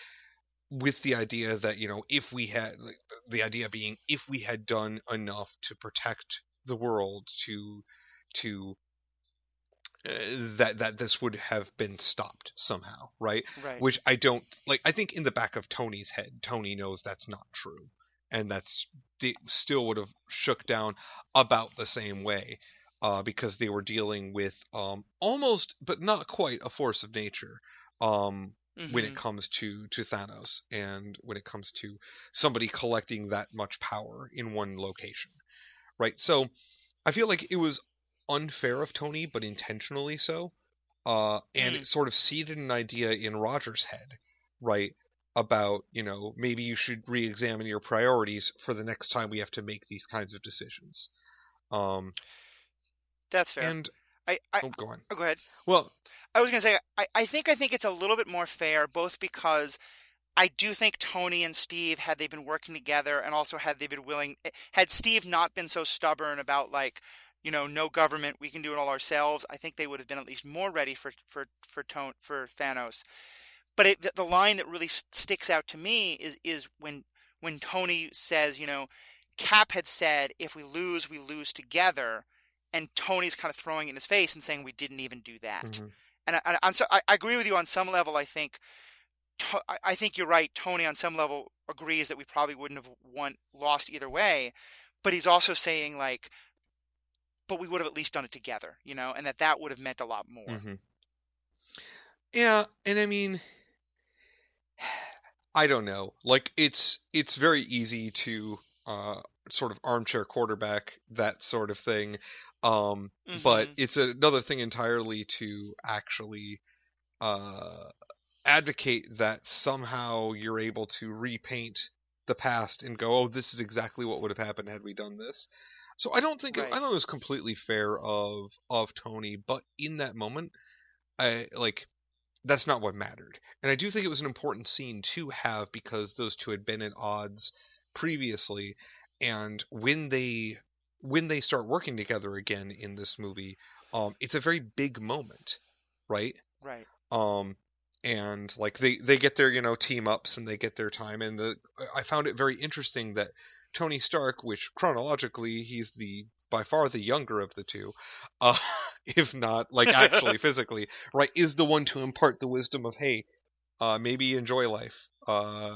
A: with the idea that, if we had, like, the idea being, if we had done enough to protect the world, to uh, that this would have been stopped somehow, right?
B: Right.
A: Which I don't like. I think in the back of Tony's head, Tony knows that's not true, and that's they still would have shook down about the same way, because they were dealing with almost, but not quite, a force of nature. When it
B: Hmm.
A: comes to Thanos, and when it comes to somebody collecting that much power in one location, right? So I feel like it was unfair of Tony, but intentionally so. And
B: Mm.
A: it sort of seeded an idea in Roger's head, right? About, maybe you should re examine your priorities for the next time we have to make these kinds of decisions. Um,
B: That's fair.
A: and,
B: I
A: oh, go on.
B: oh, go ahead.
A: Well,
B: I was gonna say I think it's a little bit more fair, both because I do think Tony and Steve, had they been working together, and also had they been willing, had Steve not been so stubborn about like, no government, we can do it all ourselves, I think they would have been at least more ready for Thanos. But the line that really sticks out to me is when Tony says, Cap had said, if we lose together, and Tony's kind of throwing it in his face and saying we didn't even do that.
A: mhm,
B: And I agree with you on some level. I think you're right. Tony, on some level, agrees that we probably wouldn't have lost either way. But he's also saying like, but we would have at least done it together, and that would have meant a lot more.
A: mhm. Yeah, and I mean, I don't know. Like, it's very easy to sort of armchair quarterback that sort of thing. But
B: Hmm.
A: it's another thing entirely to actually uh advocate that somehow you're able to repaint the past and go, "Oh, this is exactly what would have happened had we done this." So I
B: Right.
A: thought it was completely fair of Tony, but in that moment, I like that's not what mattered. And I do think it was an important scene to have because those two had been at odds previously, and when they start working together again in this movie, it's a very big moment, right?
B: Right.
A: Um, and like they get their, team ups, and they get their time. And I found it very interesting that Tony Stark, which chronologically he's the by far the younger of the two, uh, if not like actually physically, right, is the one to impart the wisdom of, hey, maybe enjoy life.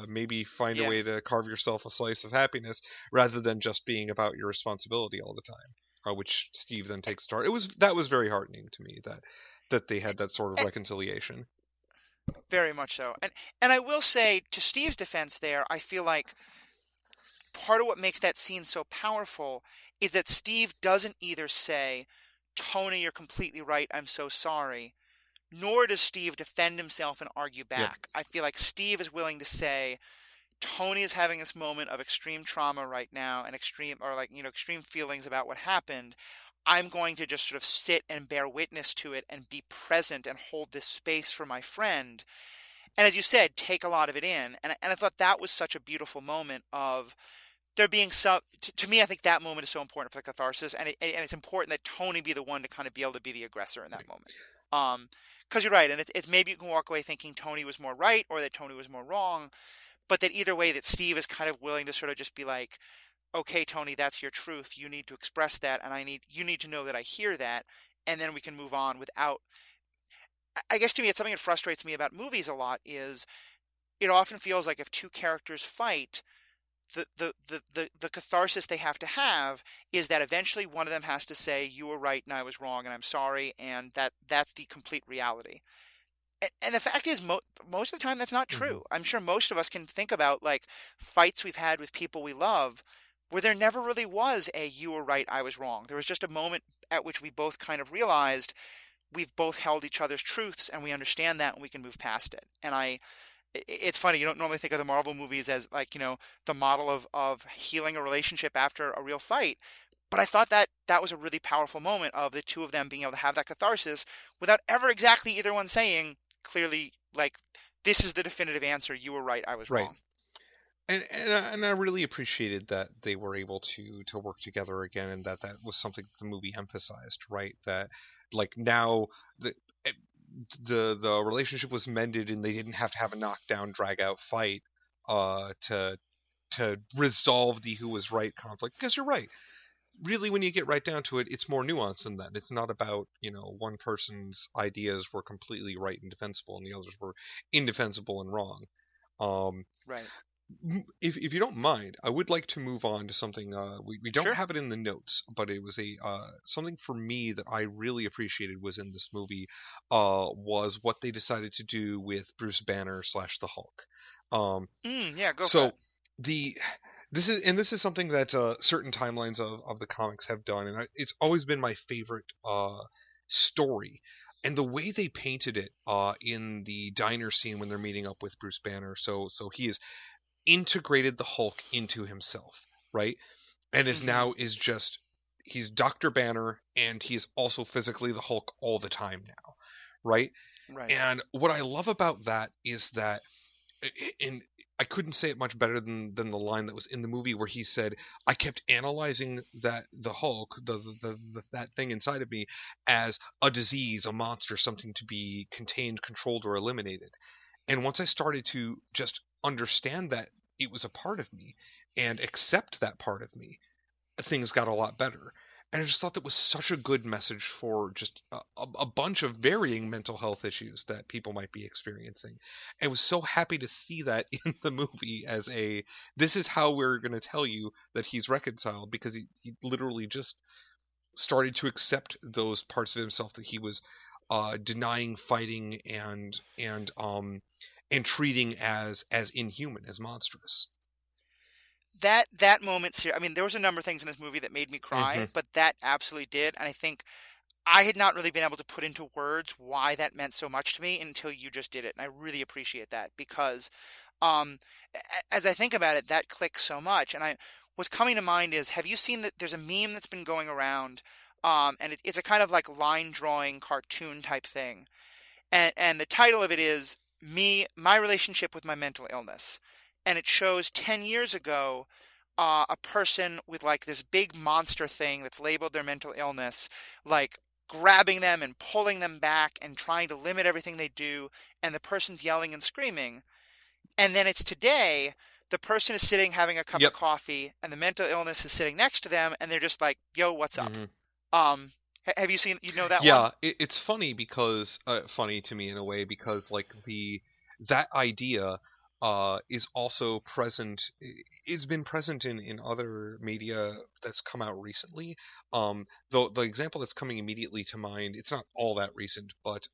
A: Maybe find a
B: Yeah.
A: way to carve yourself a slice of happiness rather than just being about your responsibility all the time. Which Steve then takes to heart. That was very heartening to me that they had that sort of
B: Eh,
A: reconciliation.
B: Very much so. And I will say, to Steve's defense there, I feel like part of what makes that scene so powerful is that Steve doesn't either say, Tony, you're completely right, I'm so sorry, nor does Steve defend himself and argue
A: Yep.
B: back. I feel like Steve is willing to say, Tony is having this moment of extreme trauma right now, and extreme feelings about what happened. I'm going to just sort of sit and bear witness to it and be present and hold this space for my friend. And as you said, take a lot of it in. And I thought that was such a beautiful moment of there being some, to me, I think that moment is so important for the catharsis. And it's important that Tony be the one to kind of be able to be the aggressor in that
A: Right.
B: moment. Because you're right. And it's maybe you can walk away thinking Tony was more right or that Tony was more wrong, but that either way, that Steve is kind of willing to sort of just be like, okay, Tony, that's your truth. You need to express that, and you need to know that I hear that, and then we can move on without. I guess to me, it's something that frustrates me about movies a lot. Is it often feels like if two characters fight, the catharsis they have to have is that eventually one of them has to say, you were right and I was wrong and I'm sorry, and that's the complete reality. And the fact is, most of the time, that's not
A: Hmm.
B: true. I'm sure most of us can think about like fights we've had with people we love where there never really was a you were right, I was wrong. There was just a moment at which we both kind of realized we've both held each other's truths and we understand that and we can move past it. And it's funny, you don't normally think of the Marvel movies as like, the model of healing a relationship after a real fight. But I thought that was a really powerful moment of the two of them being able to have that catharsis without ever exactly either one saying clearly, like, this is the definitive answer. You were right. I was
A: Right.
B: wrong.
A: And I really appreciated that they were able to work together again, and that was something the movie emphasized, right? That like now the it- the relationship was mended, and they didn't have to have a knockdown, drag out fight to resolve the who was right conflict. Because you're right, really, when you get right down to it, it's more nuanced than that. It's not about one person's ideas were completely right and defensible, and the others were indefensible and wrong. Um,
B: Right.
A: if you don't mind, I would like to move on to something. We don't
B: Sure.
A: have it in the notes, but it was a something for me that I really appreciated was in this movie. Was what they decided to do with Bruce Banner slash the Hulk. Um,
B: Yeah, go for
A: so
B: it.
A: the this is something that certain timelines of the comics have done, and it's always been my favorite story. And the way they painted it in the diner scene when they're meeting up with Bruce Banner, so he is integrated the Hulk into himself, right? And is
B: Hmm.
A: now is just he's Dr. Banner, and he's also physically the Hulk all the time now, right?
B: Right.
A: And what I love about that is that and I couldn't say it much better than the line that was in the movie where he said, "I kept analyzing that the Hulk, that thing inside of me, as a disease, a monster, something to be contained, controlled, or eliminated." And once I started to just understand that it was a part of me and accept that part of me, things got a lot better. And I just thought that was such a good message for just a bunch of varying mental health issues that people might be experiencing. I was so happy to see that in the movie as this is how we're going to tell you that he's reconciled, because he literally just started to accept those parts of himself that he was denying, fighting, and treating as inhuman, as monstrous.
B: That moment, I mean, there was a number of things in this movie that made me
A: Hmm.
B: cry, but that absolutely did. And I think I had not really been able to put into words why that meant so much to me until you just did it. And I really appreciate that because um, as I think about it, that clicks so much. And what's coming to mind is, have you seen that there's a meme that's been going around, and it's a kind of like line drawing cartoon type thing. And the title of it is my relationship with my mental illness. And it shows 10 years ago, a person with like this big monster thing that's labeled their mental illness, like grabbing them and pulling them back and trying to limit everything they do, and the person's yelling and screaming. And then it's today, the person is sitting having a cup of
A: Yep.
B: coffee, and the mental illness is sitting next to them, and they're just like, "Yo, what's up?"
A: Hmm.
B: Have you seen, that one?
A: Yeah, it's funny because funny to me in a way, because like the that idea is also present. It's been present in other media that's come out recently. Though the example that's coming immediately to mind, it's not all that recent, but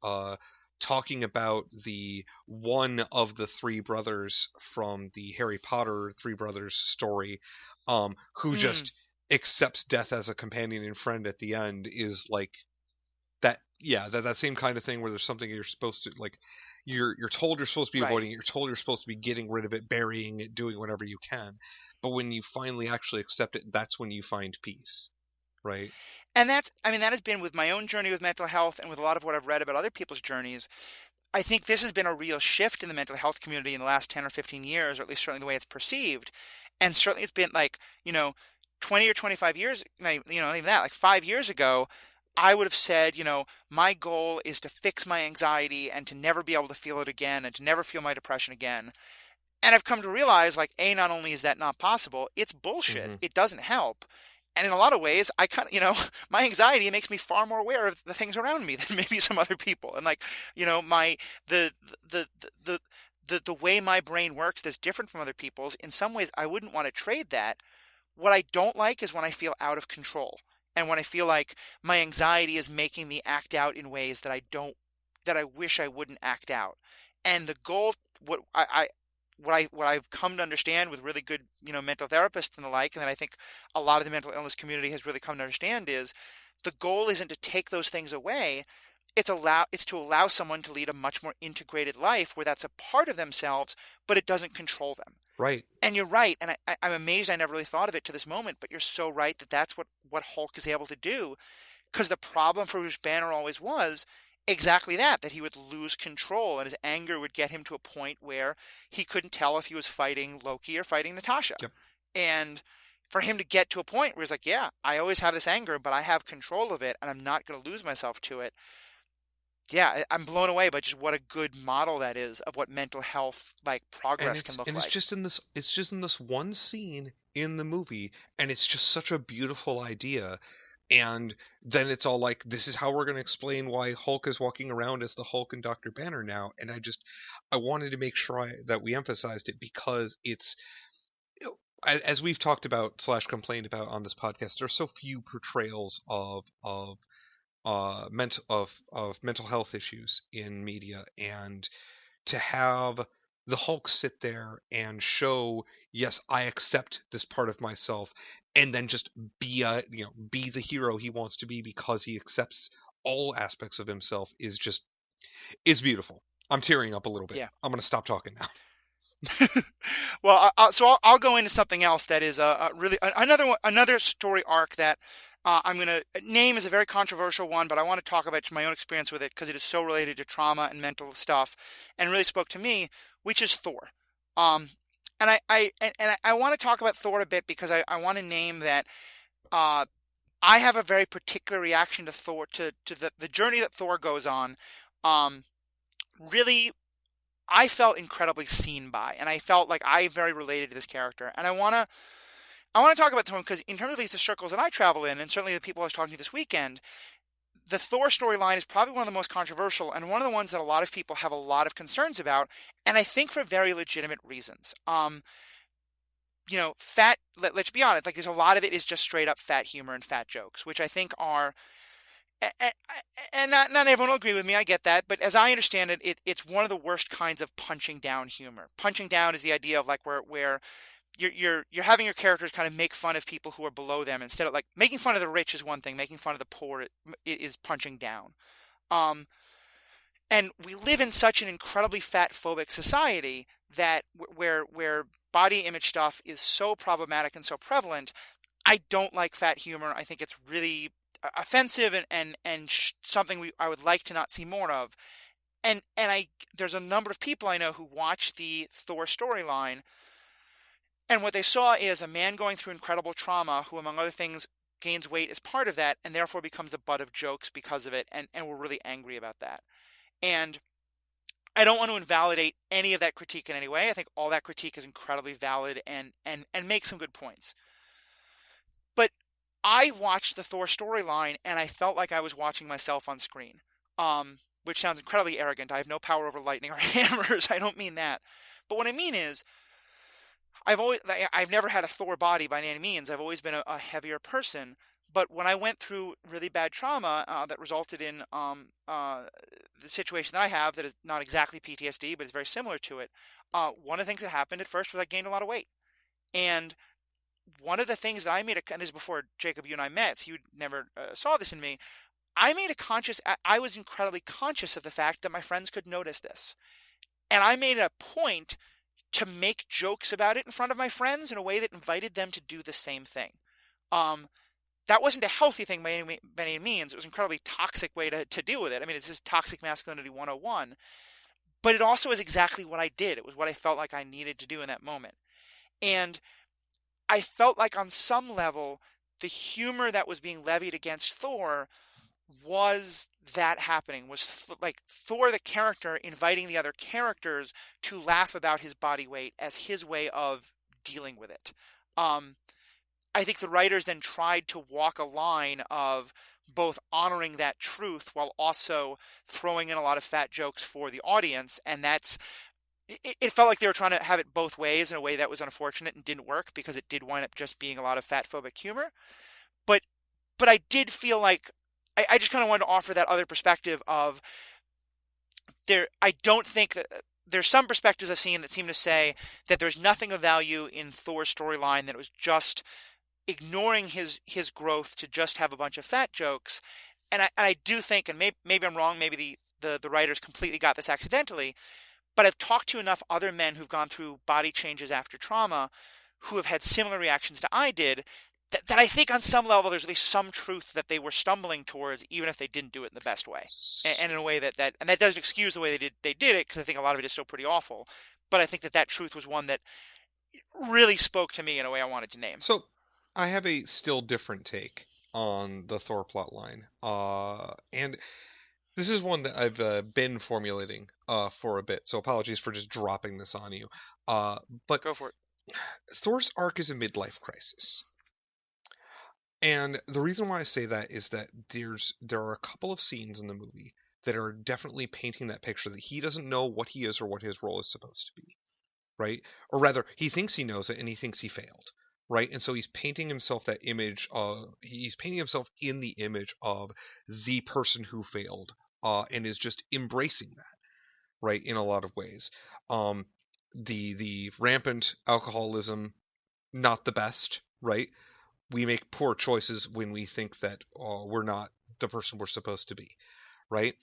A: talking about the one of the three brothers from the Harry Potter Three Brothers story, who
B: Mm,
A: just accepts death as a companion and friend at the end, is like that. Yeah, that same kind of thing where there's something you're supposed to like, you're told you're supposed to be
B: right.
A: avoiding it, you're told you're supposed to be getting rid of it, burying it, doing whatever you can, but when you finally actually accept it, that's when you find peace, right?
B: And I mean, that has been with my own journey with mental health and with a lot of what I've read about other people's journeys. I think this has been a real shift in the mental health community in the last 10 or 15 years, or at least certainly the way it's perceived. And certainly it's been like, 20 or 25 years, not even that, like 5 years ago, I would have said, my goal is to fix my anxiety and to never be able to feel it again and to never feel my depression again. And I've come to realize, like, A, not only is that not possible, it's bullshit.
A: Hmm.
B: It doesn't help. And in a lot of ways, I kind of, my anxiety makes me far more aware of the things around me than maybe some other people. And like, my, the, the, the, the way my brain works that's different from other people's. In some ways, I wouldn't want to trade that. What I don't like is when I feel out of control and when I feel like my anxiety is making me act out in ways that I wish I wouldn't act out. And the goal, what I've come to understand with really good, mental therapists and the like, and then I think a lot of the mental illness community has really come to understand is the goal isn't to take those things away. It's to allow someone to lead a much more integrated life where that's a part of themselves, but it doesn't control them.
A: Right.
B: And you're right, and I'm amazed I never really thought of it to this moment, but you're so right that that's what Hulk is able to do, because the problem for Bruce Banner always was exactly that he would lose control, and his anger would get him to a point where he couldn't tell if he was fighting Loki or fighting Natasha.
A: Yep.
B: And for him to get to a point where he's like, yeah, I always have this anger, but I have control of it, and I'm not going to lose myself to it. Yeah, I'm blown away by just what a good model that is of what mental health progress can look like.
A: It's just in this one scene in the movie, and it's just such a beautiful idea. And then it's all like, this is how we're going to explain why Hulk is walking around as the Hulk and Dr. Banner now. And I wanted to make sure that we emphasized it, because it's, as we've talked about / complained about on this podcast, there are so few portrayals of mental health issues in media, and to have the Hulk sit there and show, yes, I accept this part of myself, and then just be the hero he wants to be because he accepts all aspects of himself is beautiful. I'm tearing up a little bit.
B: Yeah.
A: I'm gonna stop talking now.
B: Well, I'll go into something else that is really another story arc that I'm going to name as a very controversial one, but I want to talk about my own experience with it because it is so related to trauma and mental stuff, and really spoke to me, which is Thor. And I want to talk about Thor a bit because I want to name that I have a very particular reaction to Thor, to the journey that Thor goes on. Really, I felt incredibly seen by, and I felt like I very related to this character. And I want to talk about Thor because in terms of the circles that I travel in, and certainly the people I was talking to this weekend, the Thor storyline is probably one of the most controversial and one of the ones that a lot of people have a lot of concerns about, and I think for very legitimate reasons. Let's be honest, there's a lot of it is just straight up fat humor and fat jokes, which I think are, and not everyone will agree with me, I get that, but as I understand it, it's one of the worst kinds of punching down humor. Punching down is the idea of where you're having your characters kind of make fun of people who are below them instead of making fun of the rich is one thing, making fun of the poor is punching down. And we live in such an incredibly fat phobic society that where body image stuff is so problematic and so prevalent. I don't like fat humor. I think it's really offensive and something I would like to not see more of. And there's a number of people I know who watch the Thor storyline, and what they saw is a man going through incredible trauma who, among other things, gains weight as part of that and therefore becomes the butt of jokes because of it, and we're really angry about that. And I don't want to invalidate any of that critique in any way. I think all that critique is incredibly valid and makes some good points. But I watched the Thor storyline and I felt like I was watching myself on screen, which sounds incredibly arrogant. I have no power over lightning or hammers. I don't mean that. But what I mean is, I've never had a Thor body by any means. I've always been a heavier person. But when I went through really bad trauma that resulted in the situation that I have, that is not exactly PTSD, but is very similar to it, one of the things that happened at first was I gained a lot of weight. And one of the things that and this is before Jacob, you and I met, so you never saw this in me, I was incredibly conscious of the fact that my friends could notice this. And I made a point to make jokes about it in front of my friends in a way that invited them to do the same thing. That wasn't a healthy thing by any means. It was an incredibly toxic way to deal with it. I mean, it's just toxic masculinity 101. But it also is exactly what I did. It was what I felt like I needed to do in that moment. And I felt like on some level, the humor that was being levied against Thor was that happening, was Thor the character inviting the other characters to laugh about his body weight as his way of dealing with it. I think the writers then tried to walk a line of both honoring that truth while also throwing in a lot of fat jokes for the audience, and that's it felt like they were trying to have it both ways in a way that was unfortunate and didn't work because it did wind up just being a lot of fat phobic humor. But I did feel like I just kind of wanted to offer that other perspective of there. I don't think that there's some perspectives I've seen that seem to say that there's nothing of value in Thor's storyline, that it was just ignoring his growth to just have a bunch of fat jokes. And I do think, and maybe I'm wrong, maybe the writers completely got this accidentally, but I've talked to enough other men who've gone through body changes after trauma who have had similar reactions to I did, that I think on some level there's at least some truth that they were stumbling towards, even if they didn't do it in the best way, and in a way and that doesn't excuse the way they did it, because I think a lot of it is still pretty awful. But I think that truth was one that really spoke to me in a way I wanted to name.
A: So I have a still different take on the Thor plotline, and this is one that I've been formulating for a bit. So apologies for just dropping this on you. But
B: Go for it.
A: Thor's arc is a midlife crisis. And the reason why I say that is that there are a couple of scenes in the movie that are definitely painting that picture that he doesn't know what he is or what his role is supposed to be, right? Or rather, he thinks he knows it and he thinks he failed, right? And so he's painting himself that image he's painting himself in the image of the person who failed, and is just embracing that, right? In a lot of ways. Um, the rampant alcoholism, not the best, right? We make poor choices when we think that we're not the person we're supposed to be, right?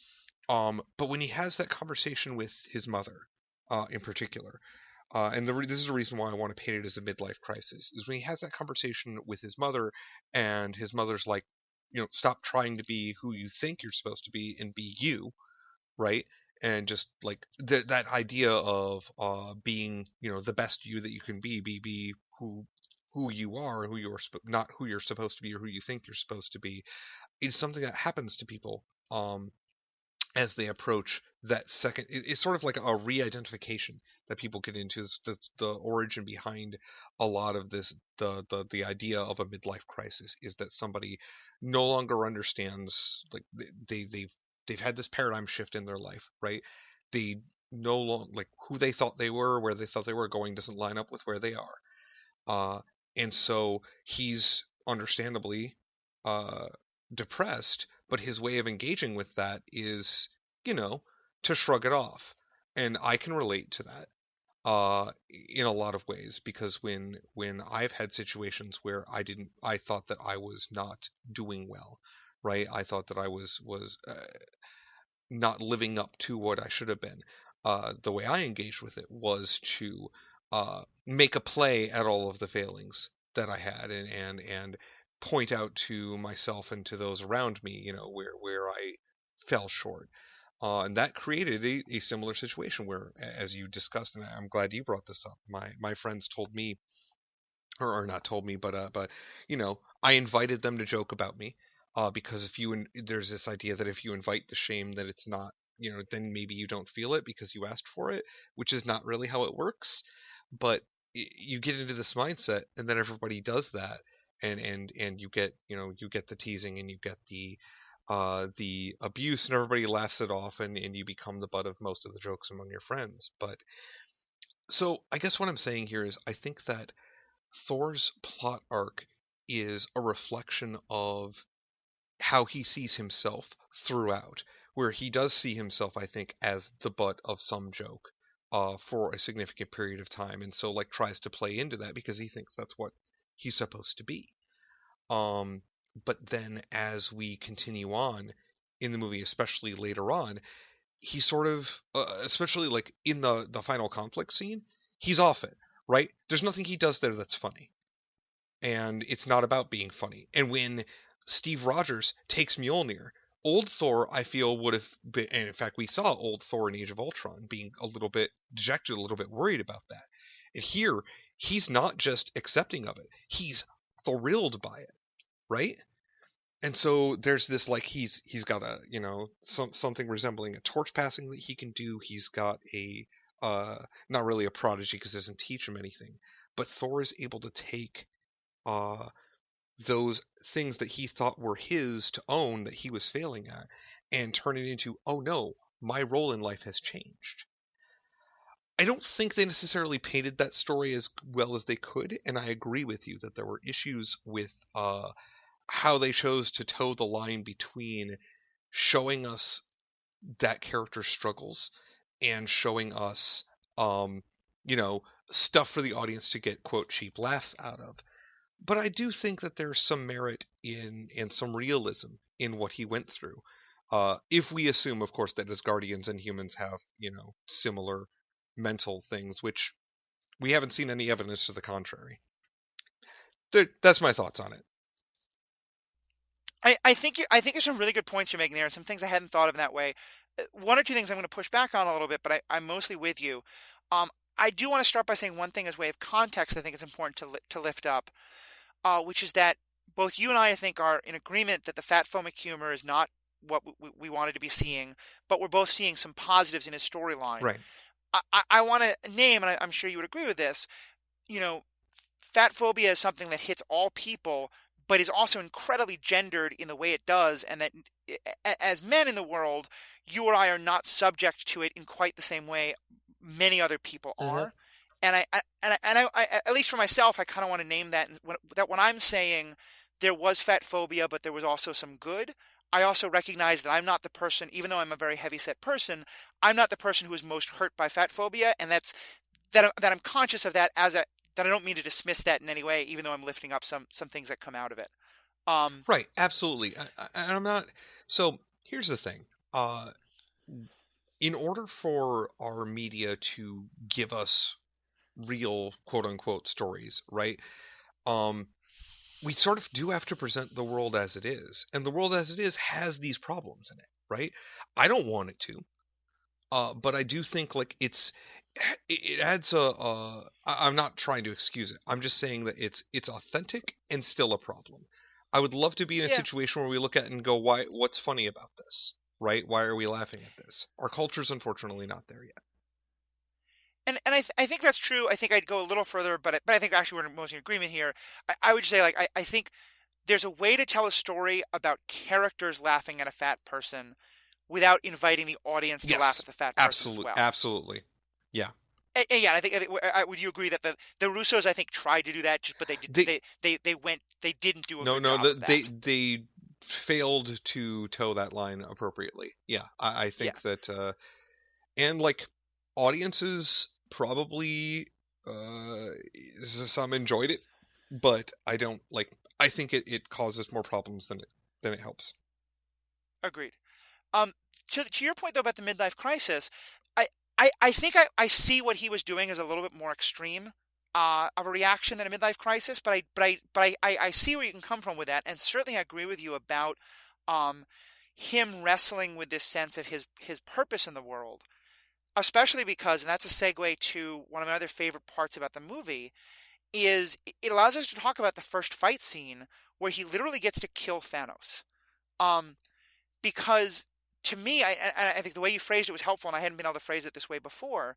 A: But when he has that conversation with his mother, in particular, and this is the reason why I want to paint it as a midlife crisis, is when he has that conversation with his mother, and his mother's like, stop trying to be who you think you're supposed to be and be you, right? And just like that idea of being, the best you that you can be who you are, who you're not who you're supposed to be or who you think you're supposed to be, is something that happens to people as they approach that second. It's sort of like a re-identification that people get into. Is the origin behind a lot of this. The idea of a midlife crisis is that somebody no longer understands, like they've had this paradigm shift in their life, right? They no longer, like, who they thought they were, where they thought they were going, doesn't line up with where they are. uh, and so he's understandably uh, depressed, but his way of engaging with that is, you know, to shrug it off. And I can relate to that in a lot of ways, because when I've had situations where I thought that I was not doing well, right? I thought that I was not living up to what I should have been. The way I engaged with it was to make a play at all of the failings that I had, and point out to myself and to those around me, where I fell short. And that created a similar situation where, as you discussed, and I'm glad you brought this up. My friends told me, or not told me, but I invited them to joke about me, because there's this idea that if you invite the shame, that it's not, then maybe you don't feel it because you asked for it, which is not really how it works. But you get into this mindset, and then everybody does that, and you get the teasing, and you get the abuse, and everybody laughs it off, and you become the butt of most of the jokes among your friends. But so I guess what I'm saying here is, I think that Thor's plot arc is a reflection of how he sees himself throughout, where he does see himself, I think, as the butt of some joke for a significant period of time, and so, like, tries to play into that because he thinks that's what he's supposed to be. Um, but then as we continue on in the movie, especially later on, he sort of, especially like in the final conflict scene, he's off it, right? There's nothing he does there that's funny, and it's not about being funny. And when Steve Rogers takes Mjolnir, old Thor, I feel, would have been, and in fact, we saw old Thor in Age of Ultron being a little bit dejected, a little bit worried about that. And here, he's not just accepting of it; he's thrilled by it, right? And so there's this, like, he's got a, something resembling a torch passing that he can do. He's got a not really a prodigy because it doesn't teach him anything, but Thor is able to take uh those things that he thought were his to own, that he was failing at, and turn it into, oh no, my role in life has changed. I don't think they necessarily painted that story as well as they could, and I agree with you that there were issues with how they chose to toe the line between showing us that character struggles and showing us, um, you know, stuff for the audience to get quote cheap laughs out of. But I do think that there's some merit in and some realism in what he went through. If we assume, of course, that as guardians and humans have, similar mental things, which we haven't seen any evidence to the contrary. That's my thoughts on it.
B: I think there's some really good points you're making there, and some things I hadn't thought of in that way. One or two things I'm going to push back on a little bit, but I'm mostly with you. Um, I do want to start by saying one thing as way of context. I think it's important to lift up, which is that both you and I think, are in agreement that the fat phobic humor is not what we wanted to be seeing, but we're both seeing some positives in his storyline.
A: Right.
B: I want to name, and I'm sure you would agree with this, you know, fat phobia is something that hits all people, but is also incredibly gendered in the way it does, and that as men in the world, you or I are not subject to it in quite the same way many other people
A: Mm-hmm.
B: are. And at least for myself, I kind of want to name that, that when I'm saying there was fat phobia, but there was also some good. I also recognize that I'm not the person, even though I'm a very heavy set person, I'm not the person who is most hurt by fat phobia, and that I'm conscious of that, that I don't mean to dismiss that in any way, even though I'm lifting up some things that come out of it. Um,
A: Right. Absolutely. I'm not. So here's the thing. In order for our media to give us real quote unquote stories, right? Um, we sort of do have to present the world as it is, and the world as it is has these problems in it, right? I don't want it to, but I do think like it adds I'm not trying to excuse it. I'm just saying that it's authentic and still a problem. I would love to be in a
B: yeah,
A: situation where we look at it and go, why? What's funny about this? Right? Why are we laughing at this? Our culture's unfortunately not there yet.
B: I think that's true. I think I'd go a little further, but I think actually we're mostly in agreement here. I would say, like, I think there's a way to tell a story about characters laughing at a fat person without inviting the audience to laugh
A: Yes,
B: at the fat person as
A: absolutely,
B: well.
A: absolutely. Yeah,
B: And yeah, would you agree that the Russos, I think, tried to do that, just but
A: they
B: they didn't do a
A: no
B: good
A: no
B: job of
A: they
B: that.
A: they failed to toe that line appropriately. Yeah, I
B: Yeah.
A: think that and like audiences probably uh some enjoyed it, but I don't like. I think it causes more problems than it helps.
B: Agreed. Um, to your point though about the midlife crisis, I I think I see what he was doing as a little bit more extreme of a reaction than a midlife crisis, I see where you can come from with that, and certainly I agree with you about um him wrestling with this sense of his purpose in the world, especially because, and that's a segue to one of my other favorite parts about the movie, is it allows us to talk about the first fight scene where he literally gets to kill Thanos. Um, because to me, I think the way you phrased it was helpful, and I hadn't been able to phrase it this way before.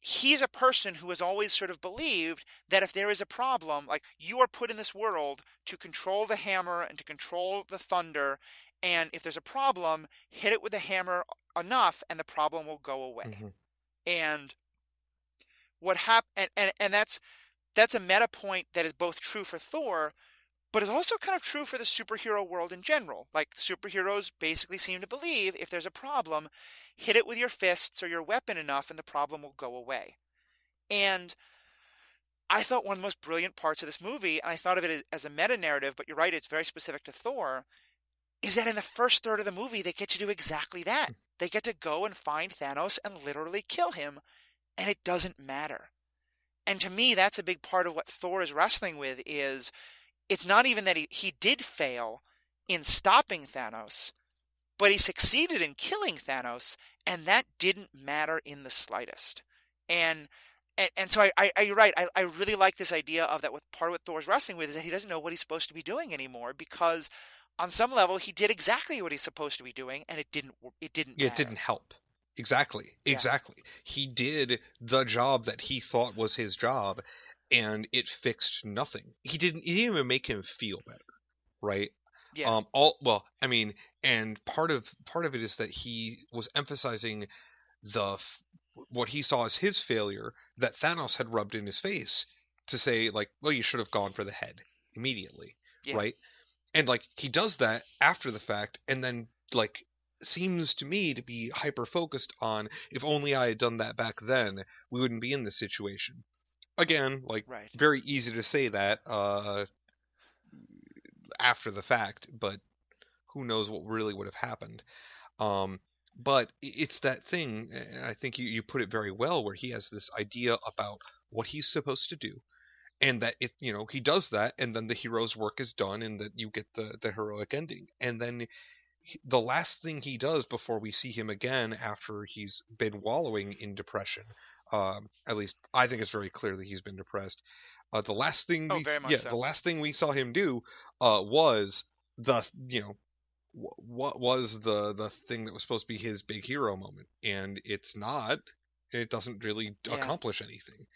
B: He's a person who has always sort of believed that if there is a problem, like, you are put in this world to control the hammer and to control the thunder, and if there's a problem, hit it with the hammer enough, and the problem will go away.
A: Hmm.
B: And what happened, and that's a meta point that is both true for Thor, but it's also kind of true for the superhero world in general. Like, superheroes basically seem to believe if there's a problem, hit it with your fists or your weapon enough and the problem will go away. And I thought one of the most brilliant parts of this movie, and I thought of it as a meta narrative, but you're right, it's very specific to Thor, is that in the first third of the movie, they get to do exactly that. They get to go and find Thanos and literally kill him, and it doesn't matter. And to me, that's a big part of what Thor is wrestling with, is it's not even that he did fail in stopping Thanos, but he succeeded in killing Thanos, and that didn't matter in the slightest. And so you're right. I really like this idea of that. With part of what Thor's wrestling with is that he doesn't know what he's supposed to be doing anymore, because on some level he did exactly what he's supposed to be doing, and it didn't
A: It didn't
B: matter.
A: help. Exactly,
B: Yeah,
A: exactly. He did the job that he thought was his job, and it fixed nothing. He didn't even make him feel better, right?
B: yeah,
A: All well, I mean, and part of it is that he was emphasizing the what he saw as his failure that Thanos had rubbed in his face to say, like, well, you should have gone for the head immediately,
B: Yeah.
A: right? And like he does that after the fact, and then like seems to me to be hyper focused on, if only I had done that back then, we wouldn't be in this situation. Again, like,
B: Right.
A: very easy to say that after the fact, but who knows what really would have happened. Um, but it's that thing, and I think you put it very well, where he has this idea about what he's supposed to do, and that he does that, and then the hero's work is done, and that you get the heroic ending. And then the last thing he does before we see him again after he's been wallowing in depression, at least I think it's very clear that he's been depressed.
B: Oh, very much
A: The
B: so.
A: last thing we saw him do was the you know what was the thing that was supposed to be his big hero moment, and it's not. It doesn't really
B: Yeah.
A: accomplish anything.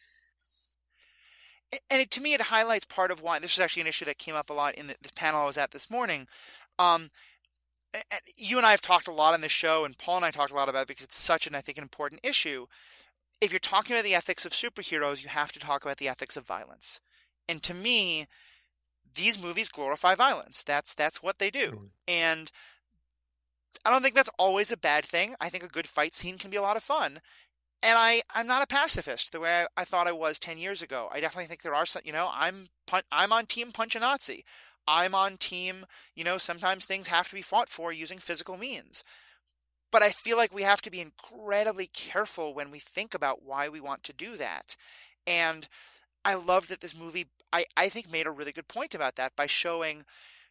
B: And to me, it highlights part of why this was actually an issue that came up a lot in the panel I was at this morning. Um, you and I have talked a lot on this show, and Paul and I talked a lot about it because it's such an, I think, an important issue. If you're talking about the ethics of superheroes, you have to talk about the ethics of violence. And to me, these movies glorify violence. That's what they do.
A: Mhm.
B: And I don't think that's always a bad thing. I think a good fight scene can be a lot of fun. And I'm not a pacifist the way I thought I was 10 years ago. I definitely think there are some, I'm on team punch a Nazi. I'm on team, sometimes things have to be fought for using physical means. But I feel like we have to be incredibly careful when we think about why we want to do that. And I love that this movie, I think, made a really good point about that by showing,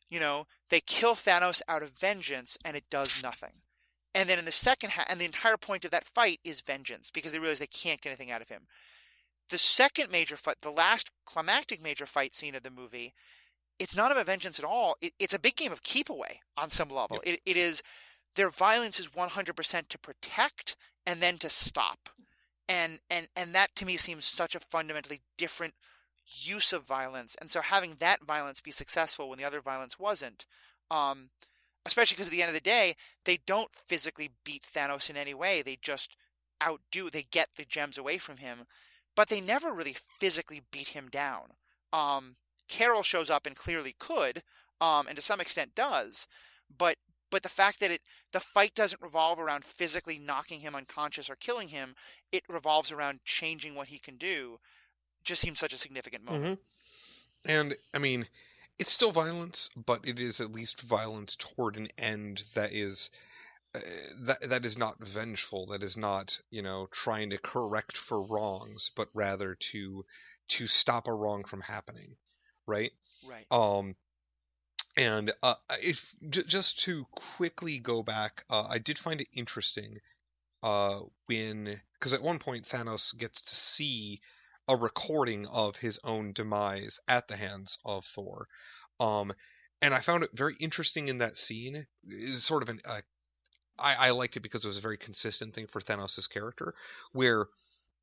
B: they kill Thanos out of vengeance and it does nothing. And then in the second half, and the entire point of that fight is vengeance because they realize they can't get anything out of him. The second major fight, the last climactic major fight scene of the movie, it's not about vengeance at all. It's a big game of keep away on some level.
A: Yep.
B: It is, their violence is 100% to protect and then to stop. And that to me seems such a fundamentally different use of violence. And so having that violence be successful when the other violence wasn't, um, especially because at the end of the day, they don't physically beat Thanos in any way. They just they get the gems away from him, but they never really physically beat him down. Um, Carol shows up and clearly could, and to some extent does, but the fact that the fight doesn't revolve around physically knocking him unconscious or killing him, it revolves around changing what he can do, just seems such a significant moment.
A: Hmm. And I mean, it's still violence, but it is at least violence toward an end that is uh, that is not vengeful. That is not trying to correct for wrongs, but rather to stop a wrong from happening, right?
B: Right.
A: Um, and if just to quickly go back, I did find it interesting when, because at one point Thanos gets to see a recording of his own demise at the hands of Thor. Um, and I found it very interesting in that scene. Is sort of I liked it because it was a very consistent thing for Thanos' character, where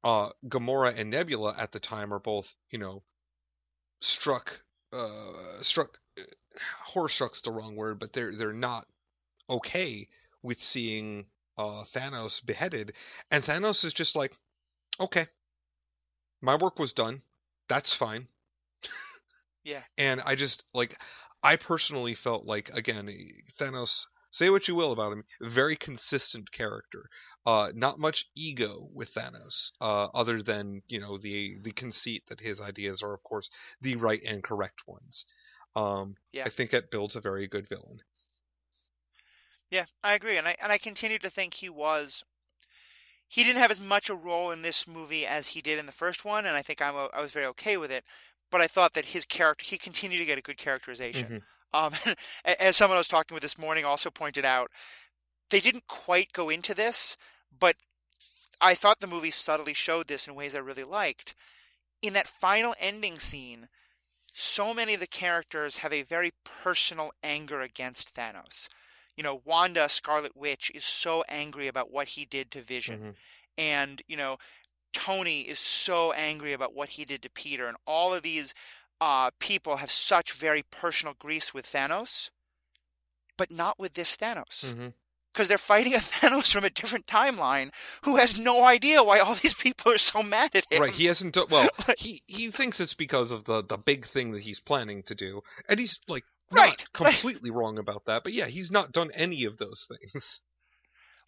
A: Gamora and Nebula at the time are both, struck, struck. Horror struck's the wrong word, but they're not okay with seeing Thanos beheaded, and Thanos is just like, okay, my work was done, that's fine.
B: Yeah.
A: And I personally felt like, again, Thanos. Say what you will about him, very consistent character. Not much ego with Thanos, other than the conceit that his ideas are, of course, the right and correct ones.
B: Yeah.
A: I think it builds a very good villain.
B: Yeah, I agree, and I continue to think he didn't have as much a role in this movie as he did in the first one, and I think I was very okay with it. But I thought that his character, he continued to get a good characterization.
A: Hmm.
B: Um, as someone I was talking with this morning also pointed out, they didn't quite go into this, but I thought the movie subtly showed this in ways I really liked. In that final ending scene, so many of the characters have a very personal anger against Thanos. Wanda, Scarlet Witch, is so angry about what he did to Vision.
A: Hmm.
B: And, Tony is so angry about what he did to Peter. And all of these people have such very personal griefs with Thanos, but not with this Thanos.
A: Hmm.
B: because they're fighting a Thanos from a different timeline who has no idea why all these people are so mad at
A: Right,
B: him.
A: he hasn't done well.
B: Like,
A: He thinks it's because of the big thing that he's planning to do, and he's like not
B: right.
A: completely wrong about that. But yeah, he's not done any of those things.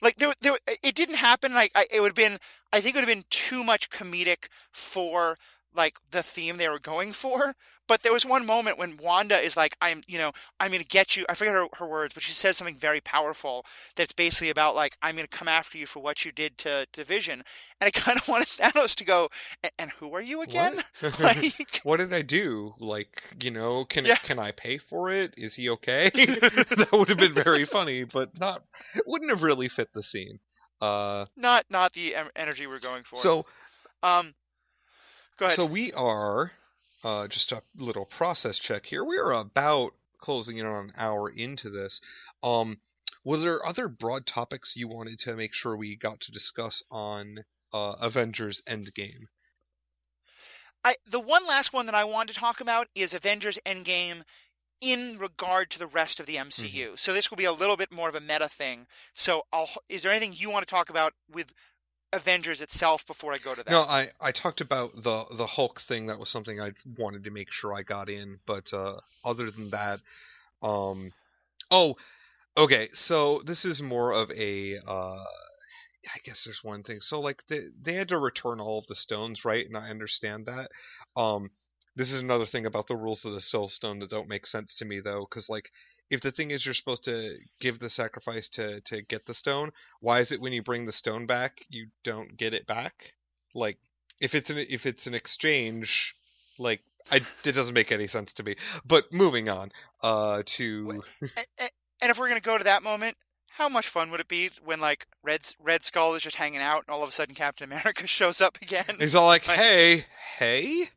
B: Like it didn't happen. Like it would have been, I think it would have been too much comedic for like the theme they were going for. But there was one moment when Wanda is like, I'm going to get you. I forget her words, but she says something very powerful that's basically about like, I'm going to come after you for what you did to Vision. And I kind of wanted Thanos to go, and who are you again?
A: What?
B: Like,
A: What did I do? Like,
B: yeah.
A: can I pay for it? Is he okay? That would have been very funny, but not wouldn't have really fit the scene. Uh,
B: Not the energy we're going for.
A: so
B: Um, Go ahead.
A: so we are just a little process check here. We are about closing in on an hour into this. Um, were there other broad topics you wanted to make sure we got to discuss on Avengers Endgame?
B: The one last one that I wanted to talk about is Avengers Endgame in regard to the rest of the
A: Hmm.
B: MCU. So this will be a little bit more of a meta thing. So is there anything you want to talk about with Avengers itself before I go to
A: No,
B: that?
A: I talked about the Hulk thing. That was something I wanted to make sure I got in. But other than that, um, oh, okay. So this is more of a I guess there's one thing. So like they had to return all of the stones, right? And I understand that. Um, this is another thing about the rules of the Soul Stone that don't make sense to me though, because like if the thing is you're supposed to give the sacrifice to get the stone, why is it when you bring the stone back you don't get it back? Like if it's an exchange, like it doesn't make any sense to me. But moving on, to
B: And if we're going to go to that moment, how much fun would it be when like Red Skull is just hanging out and all of a sudden Captain America shows up again?
A: he's all like,
B: Like,
A: hey.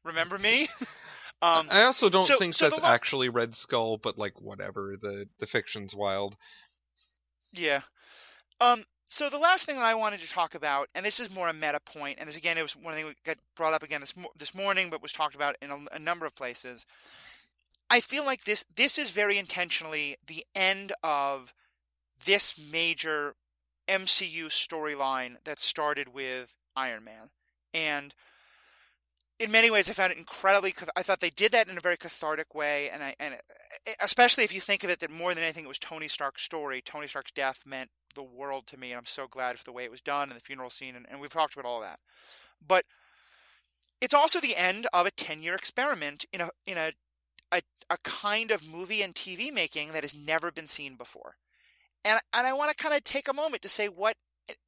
B: remember me? Um,
A: I also don't
B: so
A: think
B: so the
A: that's actually Red Skull, but like whatever. The fiction's wild.
B: yeah. So the last thing that I wanted to talk about, and this is more a meta point, and this again, it was one thing that got brought up again this morning, but was talked about in a number of places. I feel like this is very intentionally the end of this major MCU storyline that started with Iron Man, and in many ways, I found it incredibly. I thought they did that in a very cathartic way, especially if you think of it that more than anything, it was Tony Stark's story. Tony Stark's death meant the world to me, and I'm so glad for the way it was done and the funeral scene, and we've talked about all that. But it's also the end of a 10-year experiment a a kind of movie and TV making that has never been seen before. And I want to kind of take a moment to say what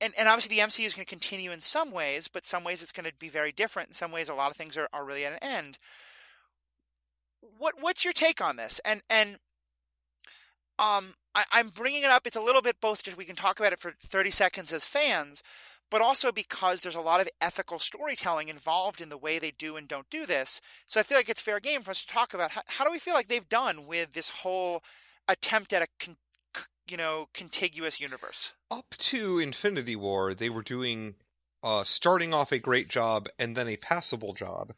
B: and obviously the MCU is going to continue in some ways, but some ways it's going to be very different. In some ways, a lot of things are really at an end. What's your take on this? I'm bringing it up. It's a little bit both just we can talk about it for 30 seconds as fans, but also because there's a lot of ethical storytelling involved in the way they do and don't do this. So I feel like it's fair game for us to talk about how do we feel like they've done with this whole attempt at a contiguous universe.
A: Up to Infinity War, they were doing starting off a great job and then a passable job.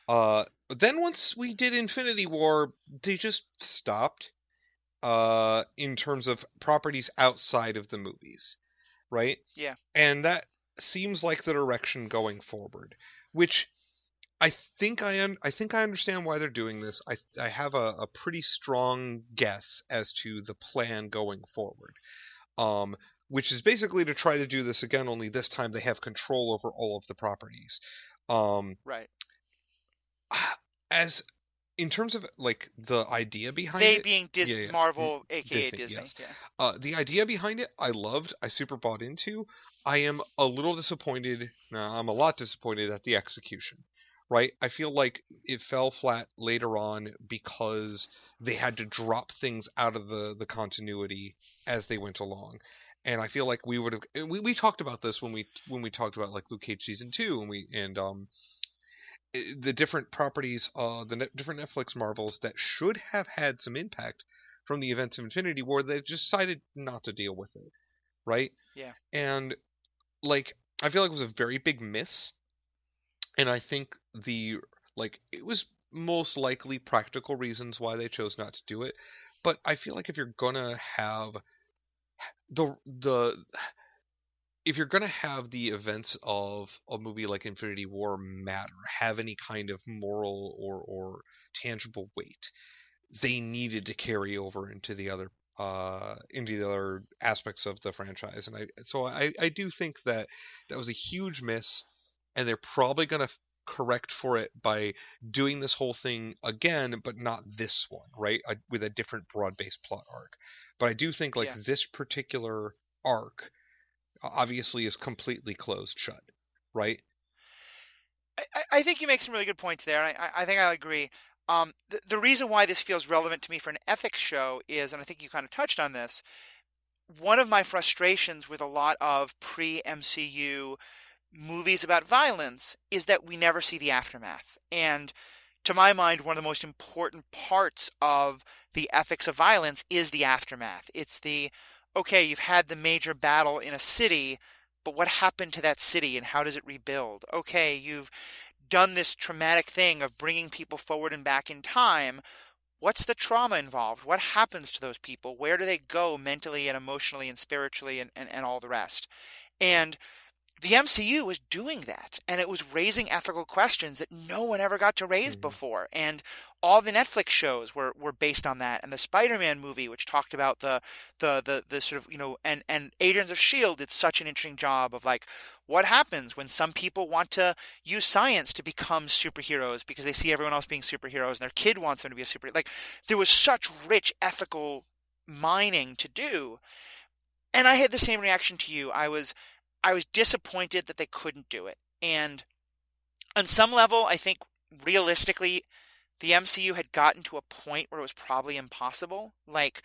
A: Then once we did Infinity War, they just stopped. In terms of properties outside of the movies, right?
B: Yeah,
A: And that seems like the direction going forward, which I think I think I understand why they're doing this. I have a pretty strong guess as to the plan going forward. Which is basically to try to do this again, only this time they have control over all of the properties. Um,
B: right.
A: as in terms of like the idea behind
B: They
A: it,
B: being
A: yeah, yeah,
B: Marvel, aka
A: Disney,
B: Disney.
A: yes.
B: Yeah.
A: The idea behind it, I loved. I super bought into. I am a little disappointed. No, I'm a lot disappointed at the execution. Right? I feel like it fell flat later on because they had to drop things out of the continuity as they went along. And I feel like we would have we talked about this when we talked about like Luke Cage season 2 and the different properties, different Netflix Marvels that should have had some impact from the events of Infinity War. They just decided not to deal with it, right?
B: Yeah.
A: And like I feel like it was a very big miss, and I think it was most likely practical reasons why they chose not to do it. But I feel like the if you're gonna have the events of a movie like Infinity War matter, have any kind of moral or tangible weight, they needed to carry over into the other aspects of the franchise. And I do think that that was a huge miss, and they're probably going to correct for it by doing this whole thing again, but not this one, right? With a different broad-based plot arc. But I do think like
B: Yeah.
A: this particular arc obviously is completely closed shut, right?
B: I think you make some really good points there. I think I agree. The reason why this feels relevant to me for an ethics show is, and I think you kind of touched on this, one of my frustrations with a lot of pre-MCU movies about violence is that we never see the aftermath. And to my mind, one of the most important parts of the ethics of violence is the aftermath. It's the, okay, you've had the major battle in a city, but what happened to that city and how does it rebuild? Okay, you've done this traumatic thing of bringing people forward and back in time. What's the trauma involved? What happens to those people? Where do they go mentally and emotionally and spiritually and all the rest? And the MCU was doing that, and it was raising ethical questions that no one ever got to raise
A: Mm-hmm.
B: before. And all the Netflix shows were based on that. And the Spider-Man movie, which talked about the sort of, and Agents of S.H.I.E.L.D. did such an interesting job of like, what happens when some people want to use science to become superheroes because they see everyone else being superheroes and their kid wants them to be a superhero. Like, there was such rich ethical mining to do. And I had the same reaction to you. I was disappointed that they couldn't do it. And on some level, I think realistically, the MCU had gotten to a point where it was probably impossible. Like,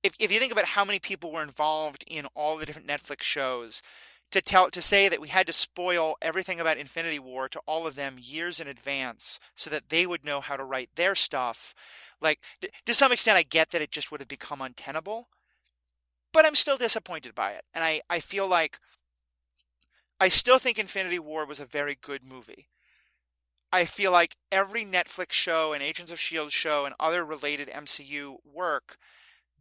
B: if you think about how many people were involved in all the different Netflix shows, to say that we had to spoil everything about Infinity War to all of them years in advance so that they would know how to write their stuff, like to some extent, I get that it just would have become untenable. But I'm still disappointed by it, and I feel like I still think Infinity War was a very good movie. I feel like every Netflix show and Agents of S.H.I.E.L.D. show and other related MCU work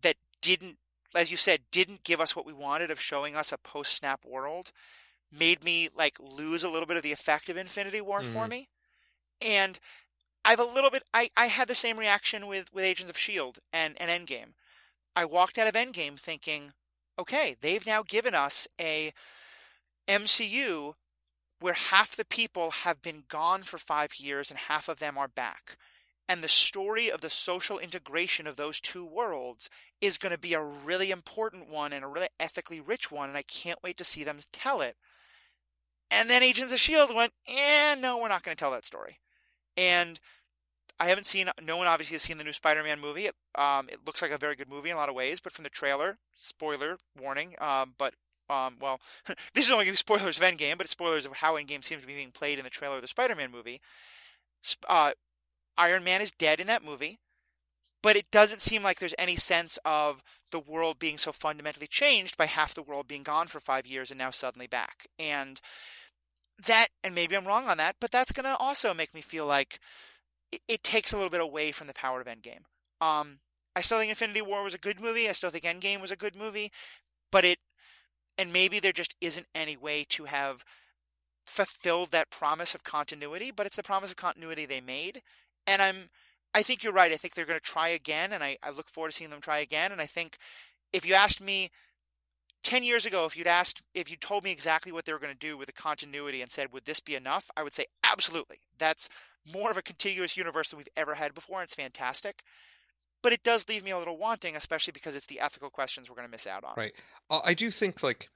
B: that didn't, as you said, didn't give us what we wanted of showing us a post-snap world made me like lose a little bit of the effect of Infinity War for
A: Mm-hmm.
B: me. And I've a little bit, I had the same reaction with Agents of S.H.I.E.L.D. and Endgame. I walked out of Endgame thinking, okay, they've now given us a MCU where half the people have been gone for 5 years and half of them are back. And the story of the social integration of those two worlds is going to be a really important one and a really ethically rich one, and I can't wait to see them tell it. And then Agents of S.H.I.E.L.D. went, no, we're not going to tell that story. And I haven't seen, no one obviously has seen the new Spider-Man movie. It looks like a very good movie in a lot of ways, but from the trailer, spoiler warning, well, this is only going to be spoilers of Endgame, but it's spoilers of how Endgame seems to be being played in the trailer of the Spider-Man movie. Uh, Iron Man is dead in that movie, but it doesn't seem like there's any sense of the world being so fundamentally changed by half the world being gone for 5 years and now suddenly back. And maybe I'm wrong on that, but that's going to also make me feel like it takes a little bit away from the power of Endgame. I still think Infinity War was a good movie. I still think Endgame was a good movie, but and maybe there just isn't any way to have fulfilled that promise of continuity, but it's the promise of continuity they made. And I think you're right. I think they're going to try again, and I look forward to seeing them try again. And I think if you asked me 10 years ago, if you told me exactly what they were going to do with the continuity and said, would this be enough? I would say absolutely. That's more of a contiguous universe than we've ever had before, and it's fantastic. But it does leave me a little wanting, especially because it's the ethical questions we're going to miss out on.
A: Right. I do think like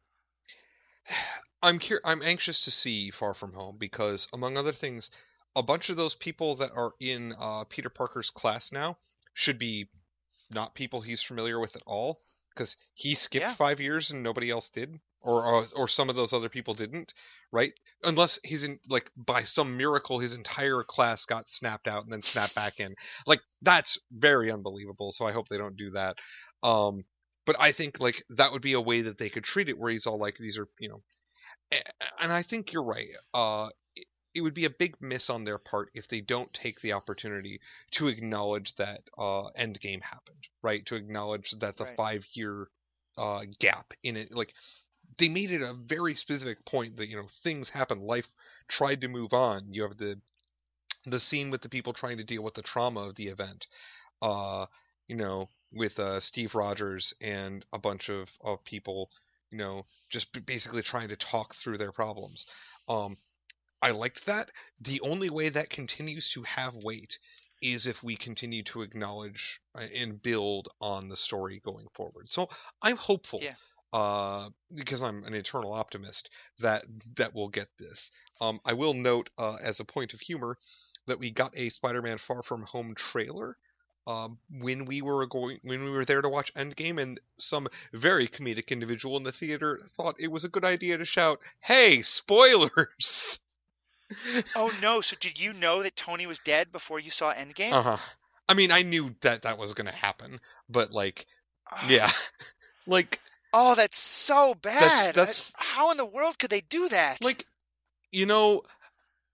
A: I'm anxious to see Far From Home because, among other things, a bunch of those people that are in Peter Parker's class now should be not people he's familiar with at all, because he skipped
B: Yeah.
A: 5 years and nobody else did, or some of those other people didn't, right? Unless he's in like by some miracle his entire class got snapped out and then snapped back in. Like that's very unbelievable. So I hope they don't do that. Um, but I think like that would be a way that they could treat it, where he's all like, these are and I think you're right. it would be a big miss on their part if they don't take the opportunity to acknowledge that Endgame happened, right? To acknowledge that the
B: Right.
A: 5 year gap in it, like they made it a very specific point that things happen, life tried to move on. You have the scene with the people trying to deal with the trauma of the event, with Steve Rogers and a bunch of people, just basically trying to talk through their problems. Um, I liked that. The only way that continues to have weight is if we continue to acknowledge and build on the story going forward. So I'm hopeful,
B: Yeah.
A: because I'm an eternal optimist, that we'll get this. I will note, as a point of humor, that we got a Spider-Man Far From Home trailer. When we were there to watch Endgame, and some very comedic individual in the theater thought it was a good idea to shout, "Hey, spoilers!"
B: Oh no! So did you know that Tony was dead before you saw Endgame?
A: Uh-huh. I mean, I knew that was going to happen, but like, yeah. Like,
B: Oh, that's so
A: that's
B: bad.
A: that's
B: How in the world could they do that?
A: like, you know,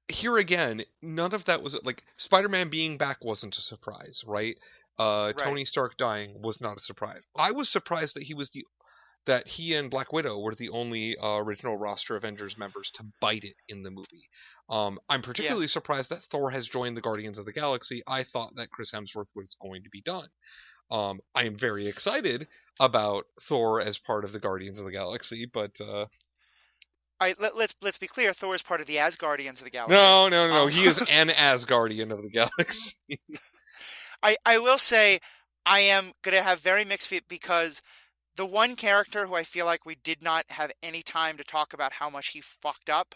A: here again, none of that was like Spider-Man being back wasn't a surprise, right?
B: Right.
A: Tony Stark dying was not a surprise. I was surprised that he and Black Widow were the only original roster Avengers members to bite it in the movie. I'm
B: Yeah.
A: particularly surprised that Thor has joined the Guardians of the Galaxy. I thought that Chris Hemsworth was going to be done. I am very excited about Thor as part of the Guardians of the Galaxy, but
B: Let's be clear. Thor is part of the Asgardians of the Galaxy.
A: no, no, no, no.
B: Um,
A: He is an Asgardian of the Galaxy.
B: I will say I am gonna have very mixed feet because the one character who I feel like we did not have any time to talk about how much he fucked up,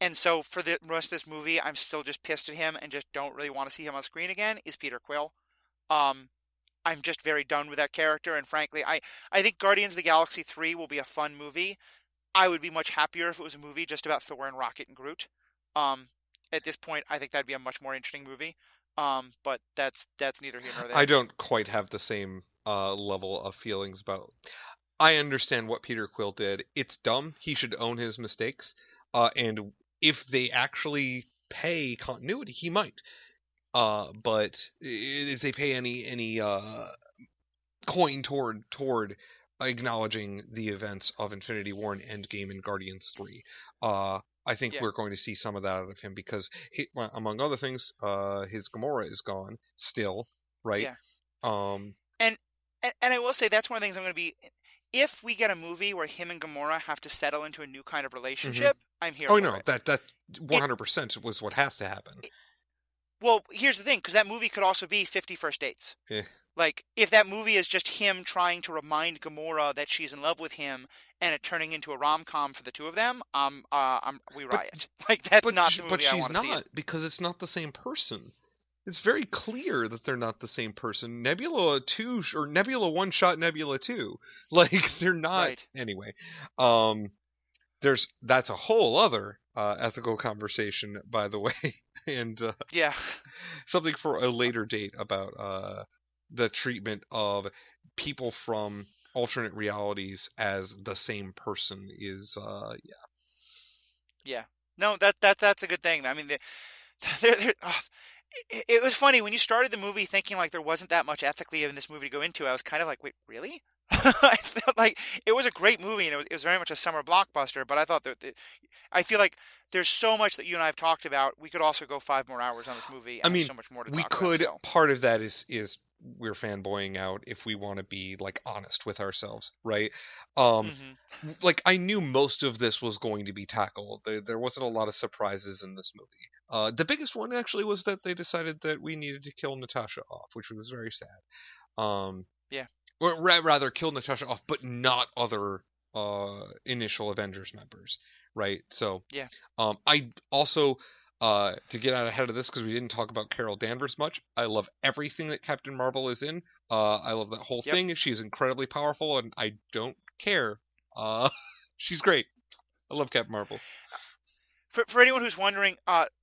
B: and so for the rest of this movie, I'm still just pissed at him and just don't really want to see him on screen again, is Peter Quill. Um, I'm just very done with that character, and frankly, I think Guardians of the Galaxy 3 will be a fun movie. I would be much happier if it was a movie just about Thor and Rocket and Groot. Um, at this point, I think that'd be a much more interesting movie. But that's neither here nor
A: I
B: there.
A: don't quite have the same level of feelings about. I understand what Peter Quill did. It's dumb. He should own his mistakes. And if they actually pay continuity, he might. But if they pay any coin toward acknowledging the events of Infinity War and Endgame and Guardians 3, I think
B: Yeah,
A: we're going to see some of that out of him because, well, among other things, his Gamora is gone still, right?
B: yeah.
A: Um,
B: And, and I will say that's one of the things I'm going to be. If we get a movie where him and Gamora have to settle into a new kind of
A: mhm.
B: relationship, I'm here
A: Oh
B: for
A: no,
B: it.
A: that
B: It,
A: 100% was what has to happen.
B: it well, here's the thing, because that movie could also be 50 First Dates.
A: Eh.
B: Like, if that movie is just him trying to remind Gamora that she's in love with him, and it turning into a rom-com for the two of them, we
A: But
B: riot. Like, that's
A: but
B: not the
A: but
B: movie I
A: she's
B: want to see.
A: not, because it's not the same person. It's very clear that they're not the same person. Nebula 2 or Nebula 1 shot Nebula 2. Like they're not
B: Right.
A: anyway. Um that's a whole other ethical conversation, by the way, and
B: Yeah.
A: something for a later date about the treatment of people from alternate realities as the same person is
B: Yeah. No, that's a good thing. I mean, it was funny when you started the movie thinking like there wasn't that much ethically in this movie to go into. I was kind of like, wait, really? I felt like it was a great movie and it was very much a summer blockbuster. But I thought I feel like there's so much that you and I have talked about. We could also go 5 more hours on this movie
A: I
B: and have
A: mean,
B: so much more to
A: we
B: talk about
A: could.
B: still.
A: Part of that is we're fanboying out if we want to be like honest with ourselves, right? Um,
B: Hmm.
A: like I knew most of this was going to be tackled. There wasn't a lot of surprises in this movie. The biggest one actually was that they decided that we needed to kill Natasha off, which was very sad. Um,
B: Yeah.
A: or rather, kill Natasha off, but not other initial Avengers members, right? So,
B: Yeah.
A: I also, to get out ahead of this because we didn't talk about Carol Danvers much. I love everything that Captain Marvel is in. I love that whole
B: Yep.
A: thing. She is incredibly powerful, and I don't care. Uh, she's great. I love Captain Marvel.
B: For anyone who's wondering,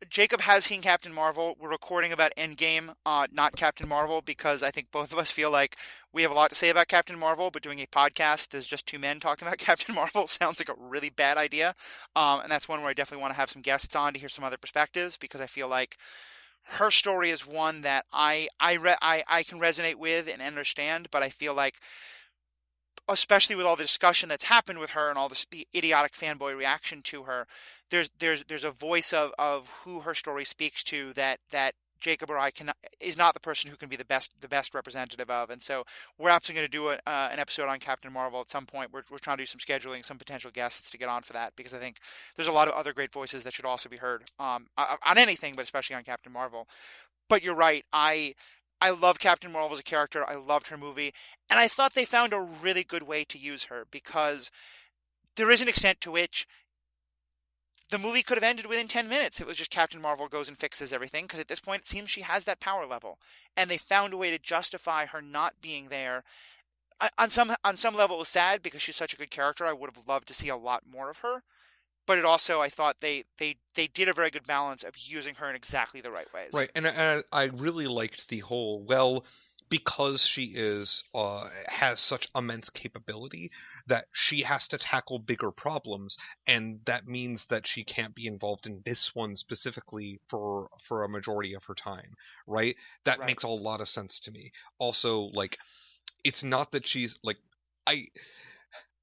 B: Jacob has seen Captain Marvel. We're recording about Endgame, not Captain Marvel, because I think both of us feel like we have a lot to say about Captain Marvel, but doing a podcast, there's just two men talking about Captain Marvel sounds like a really bad idea. And that's one where I definitely want to have some guests on to hear some other perspectives, because I feel like her story is one that I can resonate with and understand, but I feel like, especially with all the discussion that's happened with her and all this, the idiotic fanboy reaction to her, there's a voice of who her story speaks to that Jacob or I can is not the person who can be the best representative of. And so we're absolutely going to do an episode on Captain Marvel at some point. We're trying to do some scheduling, some potential guests to get on for that, because I think there's a lot of other great voices that should also be heard on anything, but especially on Captain Marvel. But you're right. I love Captain Marvel as a character. I loved her movie, and I thought they found a really good way to use her, because there is an extent to which the movie could have ended within 10 minutes. It was just Captain Marvel goes and fixes everything, because at this point it seems she has that power level, and they found a way to justify her not being there. On some level it was sad, because she's such a good character. I would have loved to see a lot more of her. But it also, I thought they did a very good balance of using her in exactly the right ways.
A: Right, and I really liked the whole, well, because she has such immense capability that she has to tackle bigger problems, and that means that she can't be involved in this one specifically for a majority of her time, right? That
B: Right.
A: makes a lot of sense to me. Also, like, it's not that she's like, I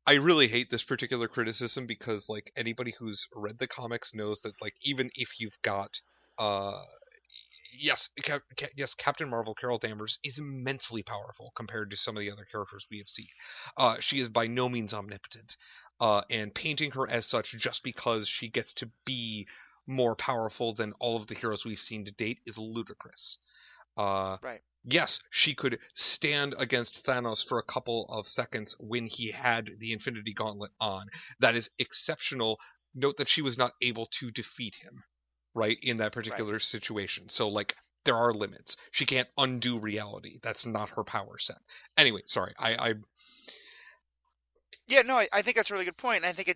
A: I really hate this particular criticism, because like anybody who's read the comics knows that, like, even if you've got uh yes, Captain Marvel, Carol Danvers, is immensely powerful compared to some of the other characters we have seen. She is by no means omnipotent, and painting her as such just because she gets to be more powerful than all of the heroes we've seen to date is ludicrous. Uh,
B: Right.
A: yes, she could stand against Thanos for a couple of seconds when he had the Infinity Gauntlet on. That is exceptional. Note that she was not able to defeat him, right, in that
B: Right.
A: particular situation. So, like, there are limits. She can't undo reality. That's not her power set. Anyway, sorry.
B: Yeah, no, I think that's a really good point. And I think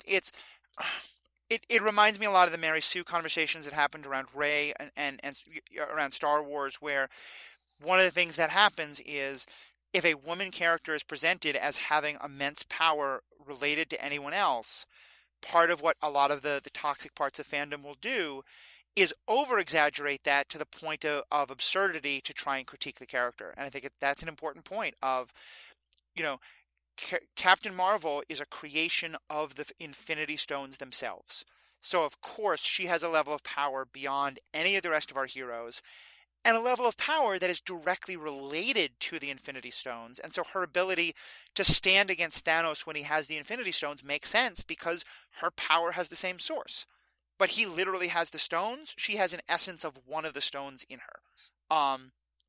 B: it reminds me a lot of the Mary Sue conversations that happened around Rey and around Star Wars, where one of the things that happens is, if a woman character is presented as having immense power related to anyone else, part of what a lot of the toxic parts of fandom will do is over exaggerate that to the point of absurdity to try and critique the character. And I think that's an important point of, you know, Captain Marvel is a creation of the Infinity Stones themselves. So, of course, she has a level of power beyond any of the rest of our heroes, and a level of power that is directly related to the Infinity Stones. And so her ability to stand against Thanos when he has the Infinity Stones makes sense, because her power has the same source. But he literally has the stones. She has an essence of one of the stones in her.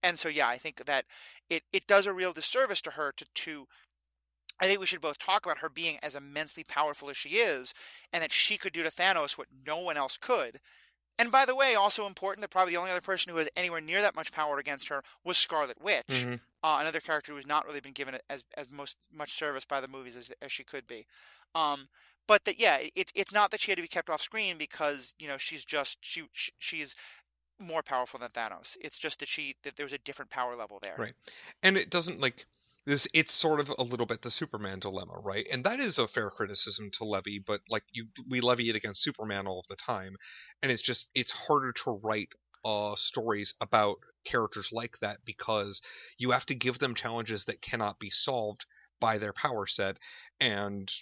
B: And so, yeah, I think that it does a real disservice to her to I think we should both talk about her being as immensely powerful as she is, and that she could do to Thanos what no one else could. And by the way, also important that probably the only other person who has anywhere near that much power against her was Scarlet Witch,
A: hmm
B: another character who has not really been given as much service by the movies as she could be. Um, but that, yeah, it's not that she had to be kept off screen because she's just she's more powerful than Thanos. It's just that there was a different power level there.
A: Right. And it doesn't like this it's sort of a little bit the Superman dilemma, right? And that is a fair criticism to levy, but like we levy it against Superman all of the time. And it's harder to write stories about characters like that, because you have to give them challenges that cannot be solved by their power set. And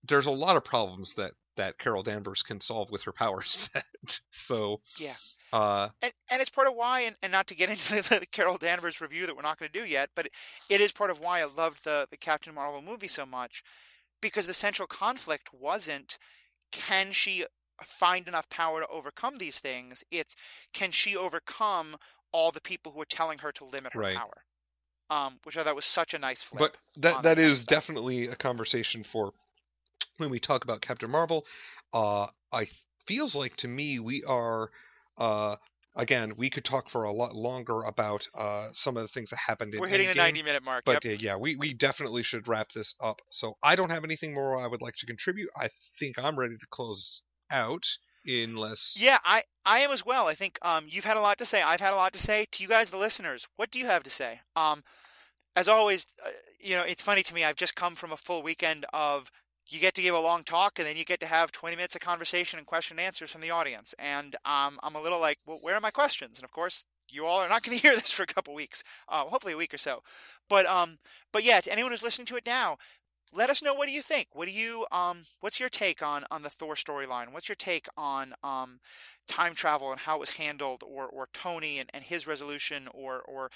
A: there's a lot of problems that Carol Danvers can solve with her power set. So,
B: Yeah.
A: uh
B: And it's part of why, and not to get into the Carol Danvers review that we're not going to do yet, but it is part of why I loved the Captain Marvel movie so much, because the central conflict wasn't, can she find enough power to overcome these things? It's, can she overcome all the people who are telling her to limit her
A: right.
B: power? Which I thought was such a nice
A: But
B: flip
A: that
B: on that
A: that
B: kind of
A: is
B: stuff.
A: definitely a conversation for when we talk about Captain Marvel. I feels like to me we are uh again, we could talk for a lot longer about some of the things that happened in
B: We're hitting the
A: Endgame,
B: 90-minute mark.
A: but
B: Yep.
A: yeah, we definitely should wrap this up. So I don't have anything more I would like to contribute. I think I'm ready to close out. unless.
B: Yeah, I am as well. I think you've had a lot to say. I've had a lot to say. To you guys, the listeners, what do you have to say? As always, it's funny to me. I've just come from a full weekend of you get to give a long talk and then you get to have 20 minutes of conversation and question and answers from the audience. And I'm a little like, well, where are my questions? And of course, you all are not going to hear this for a couple weeks, hopefully a week or so. But yeah, to anyone who's listening to it now, let us know, what do you think? What's your take on the Thor storyline? What's your take on time travel and how it was handled, or Tony and his resolution, or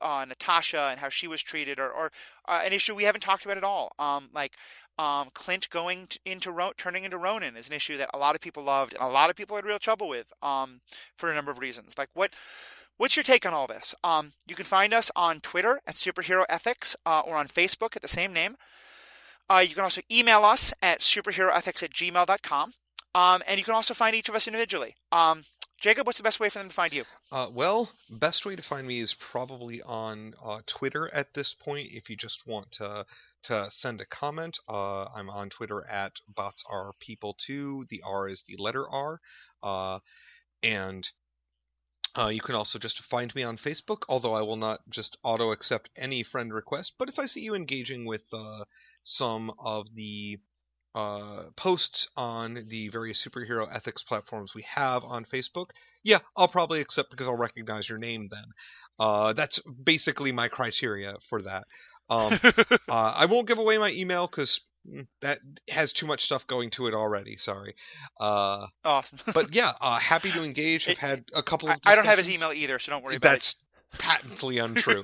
B: Natasha and how she was treated, or an issue we haven't talked about at all, like Clint turning into Ronin is an issue that a lot of people loved and a lot of people had real trouble with, for a number of reasons. Like what's your take on all this? You can find us on Twitter at Superhero Ethics, or on Facebook at the same name. You can also email us at superheroethics@gmail.com. And you can also find each of us individually. Jacob, what's the best way for them to find you?
A: Well, best way to find me is probably on Twitter at this point. If you just want to send a comment, I'm on Twitter at botsrpeople2. The R is the letter R. And you can also just find me on Facebook, although I will not just auto-accept any friend request. But if I see you engaging with some of the posts on the various superhero ethics platforms we have on Facebook, yeah, I'll probably accept because I'll recognize your name then. That's basically my criteria for that. I won't give away my email because that has too much stuff going to it already. Sorry.
B: Awesome.
A: But yeah, happy to engage. I've had a couple of
B: I don't have his email either, so don't worry about it.
A: That's patently untrue.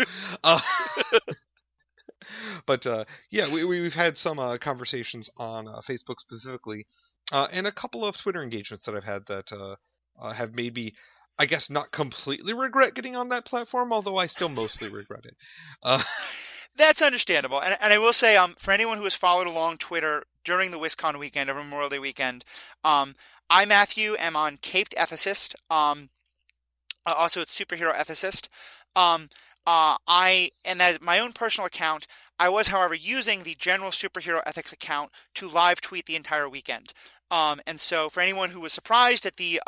A: But yeah, we've had some conversations on Facebook specifically, and a couple of Twitter engagements that I've had that have made me, I guess, not completely regret getting on that platform, although I still mostly regret it.
B: That's understandable. And I will say, for anyone who has followed along Twitter during the WisCon weekend, over Memorial Day weekend, I, Matthew, am on Caped Ethicist. Also, it's Superhero Ethicist. And that is my own personal account. I was, however, using the general Superhero Ethics account to live tweet the entire weekend. And so for anyone who was surprised at the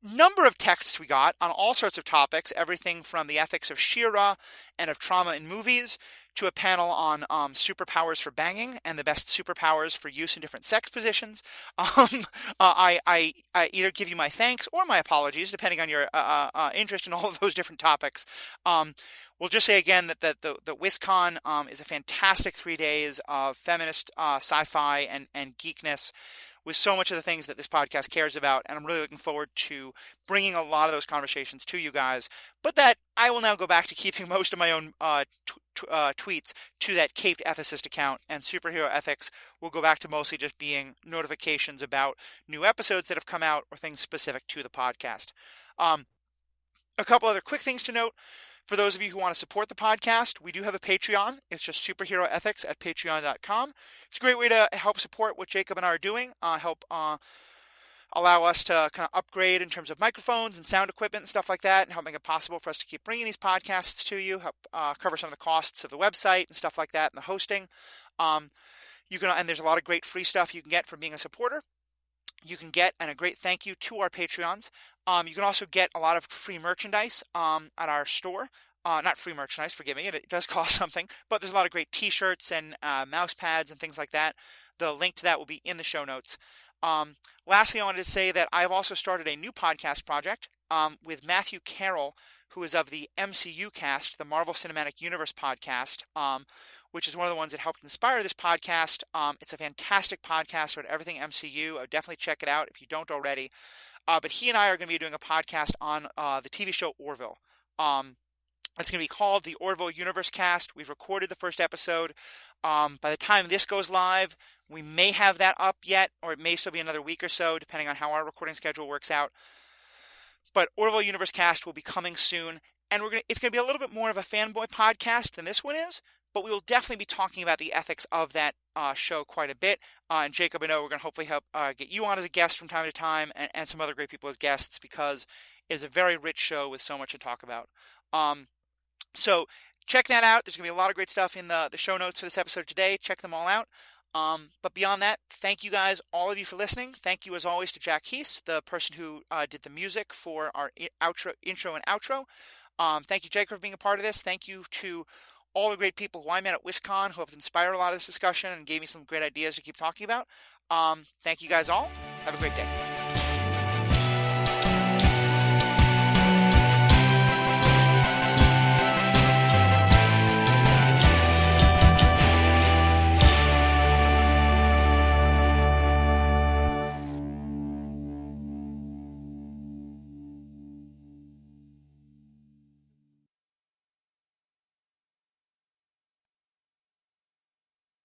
B: number of texts we got on all sorts of topics, everything from the ethics of She-Ra and of trauma in movies to a panel on superpowers for banging and the best superpowers for use in different sex positions. I either give you my thanks or my apologies, depending on your interest in all of those different topics. We'll just say again that the WisCon is a fantastic 3 days of feminist sci-fi and geekness, with so much of the things that this podcast cares about, and I'm really looking forward to bringing a lot of those conversations to you guys. But that I will now go back to keeping most of my own tweets to that Caped Ethicist account, and Superhero Ethics will go back to mostly just being notifications about new episodes that have come out or things specific to the podcast. A couple other quick things to note. For those of you who want to support the podcast, we do have a Patreon. It's just Superhero Ethics at patreon.com. It's a great way to help support what Jacob and I are doing, help allow us to kind of upgrade in terms of microphones and sound equipment and stuff like that, and help make it possible for us to keep bringing these podcasts to you, help cover some of the costs of the website and stuff like that and the hosting. And there's a lot of great free stuff you can get from being a supporter. You can get, and a great thank you to our Patreons. You can also get a lot of free merchandise at our store. Not free merchandise, forgive me, it does cost something, but there's a lot of great t-shirts and mouse pads and things like that. The link to that will be in the show notes. Lastly, I wanted to say that I've also started a new podcast project with Matthew Carroll, who is of the MCU cast, the Marvel Cinematic Universe podcast, which is one of the ones that helped inspire this podcast. It's a fantastic podcast about everything MCU. I would definitely check it out if you don't already. But he and I are going to be doing a podcast on the TV show Orville. It's going to be called the Orville Universe Cast. We've recorded the first episode. By the time this goes live, we may have that up yet, or it may still be another week or so, depending on how our recording schedule works out. But Orville Universe Cast will be coming soon, and it's going to be a little bit more of a fanboy podcast than this one is, but we will definitely be talking about the ethics of that show quite a bit. And Jacob, I know we're going to hopefully help get you on as a guest from time to time, and some other great people as guests, because it is a very rich show with so much to talk about. So check that out. There's going to be a lot of great stuff in the show notes for this episode today. Check them all out. But beyond that, thank you guys, all of you, for listening. Thank you, as always, to Jack Heese, the person who did the music for our intro and outro. Thank you, Jake, for being a part of this. Thank you to all the great people who I met at WisCon who helped inspire a lot of this discussion and gave me some great ideas to keep talking about. Thank you guys all. Have a great day.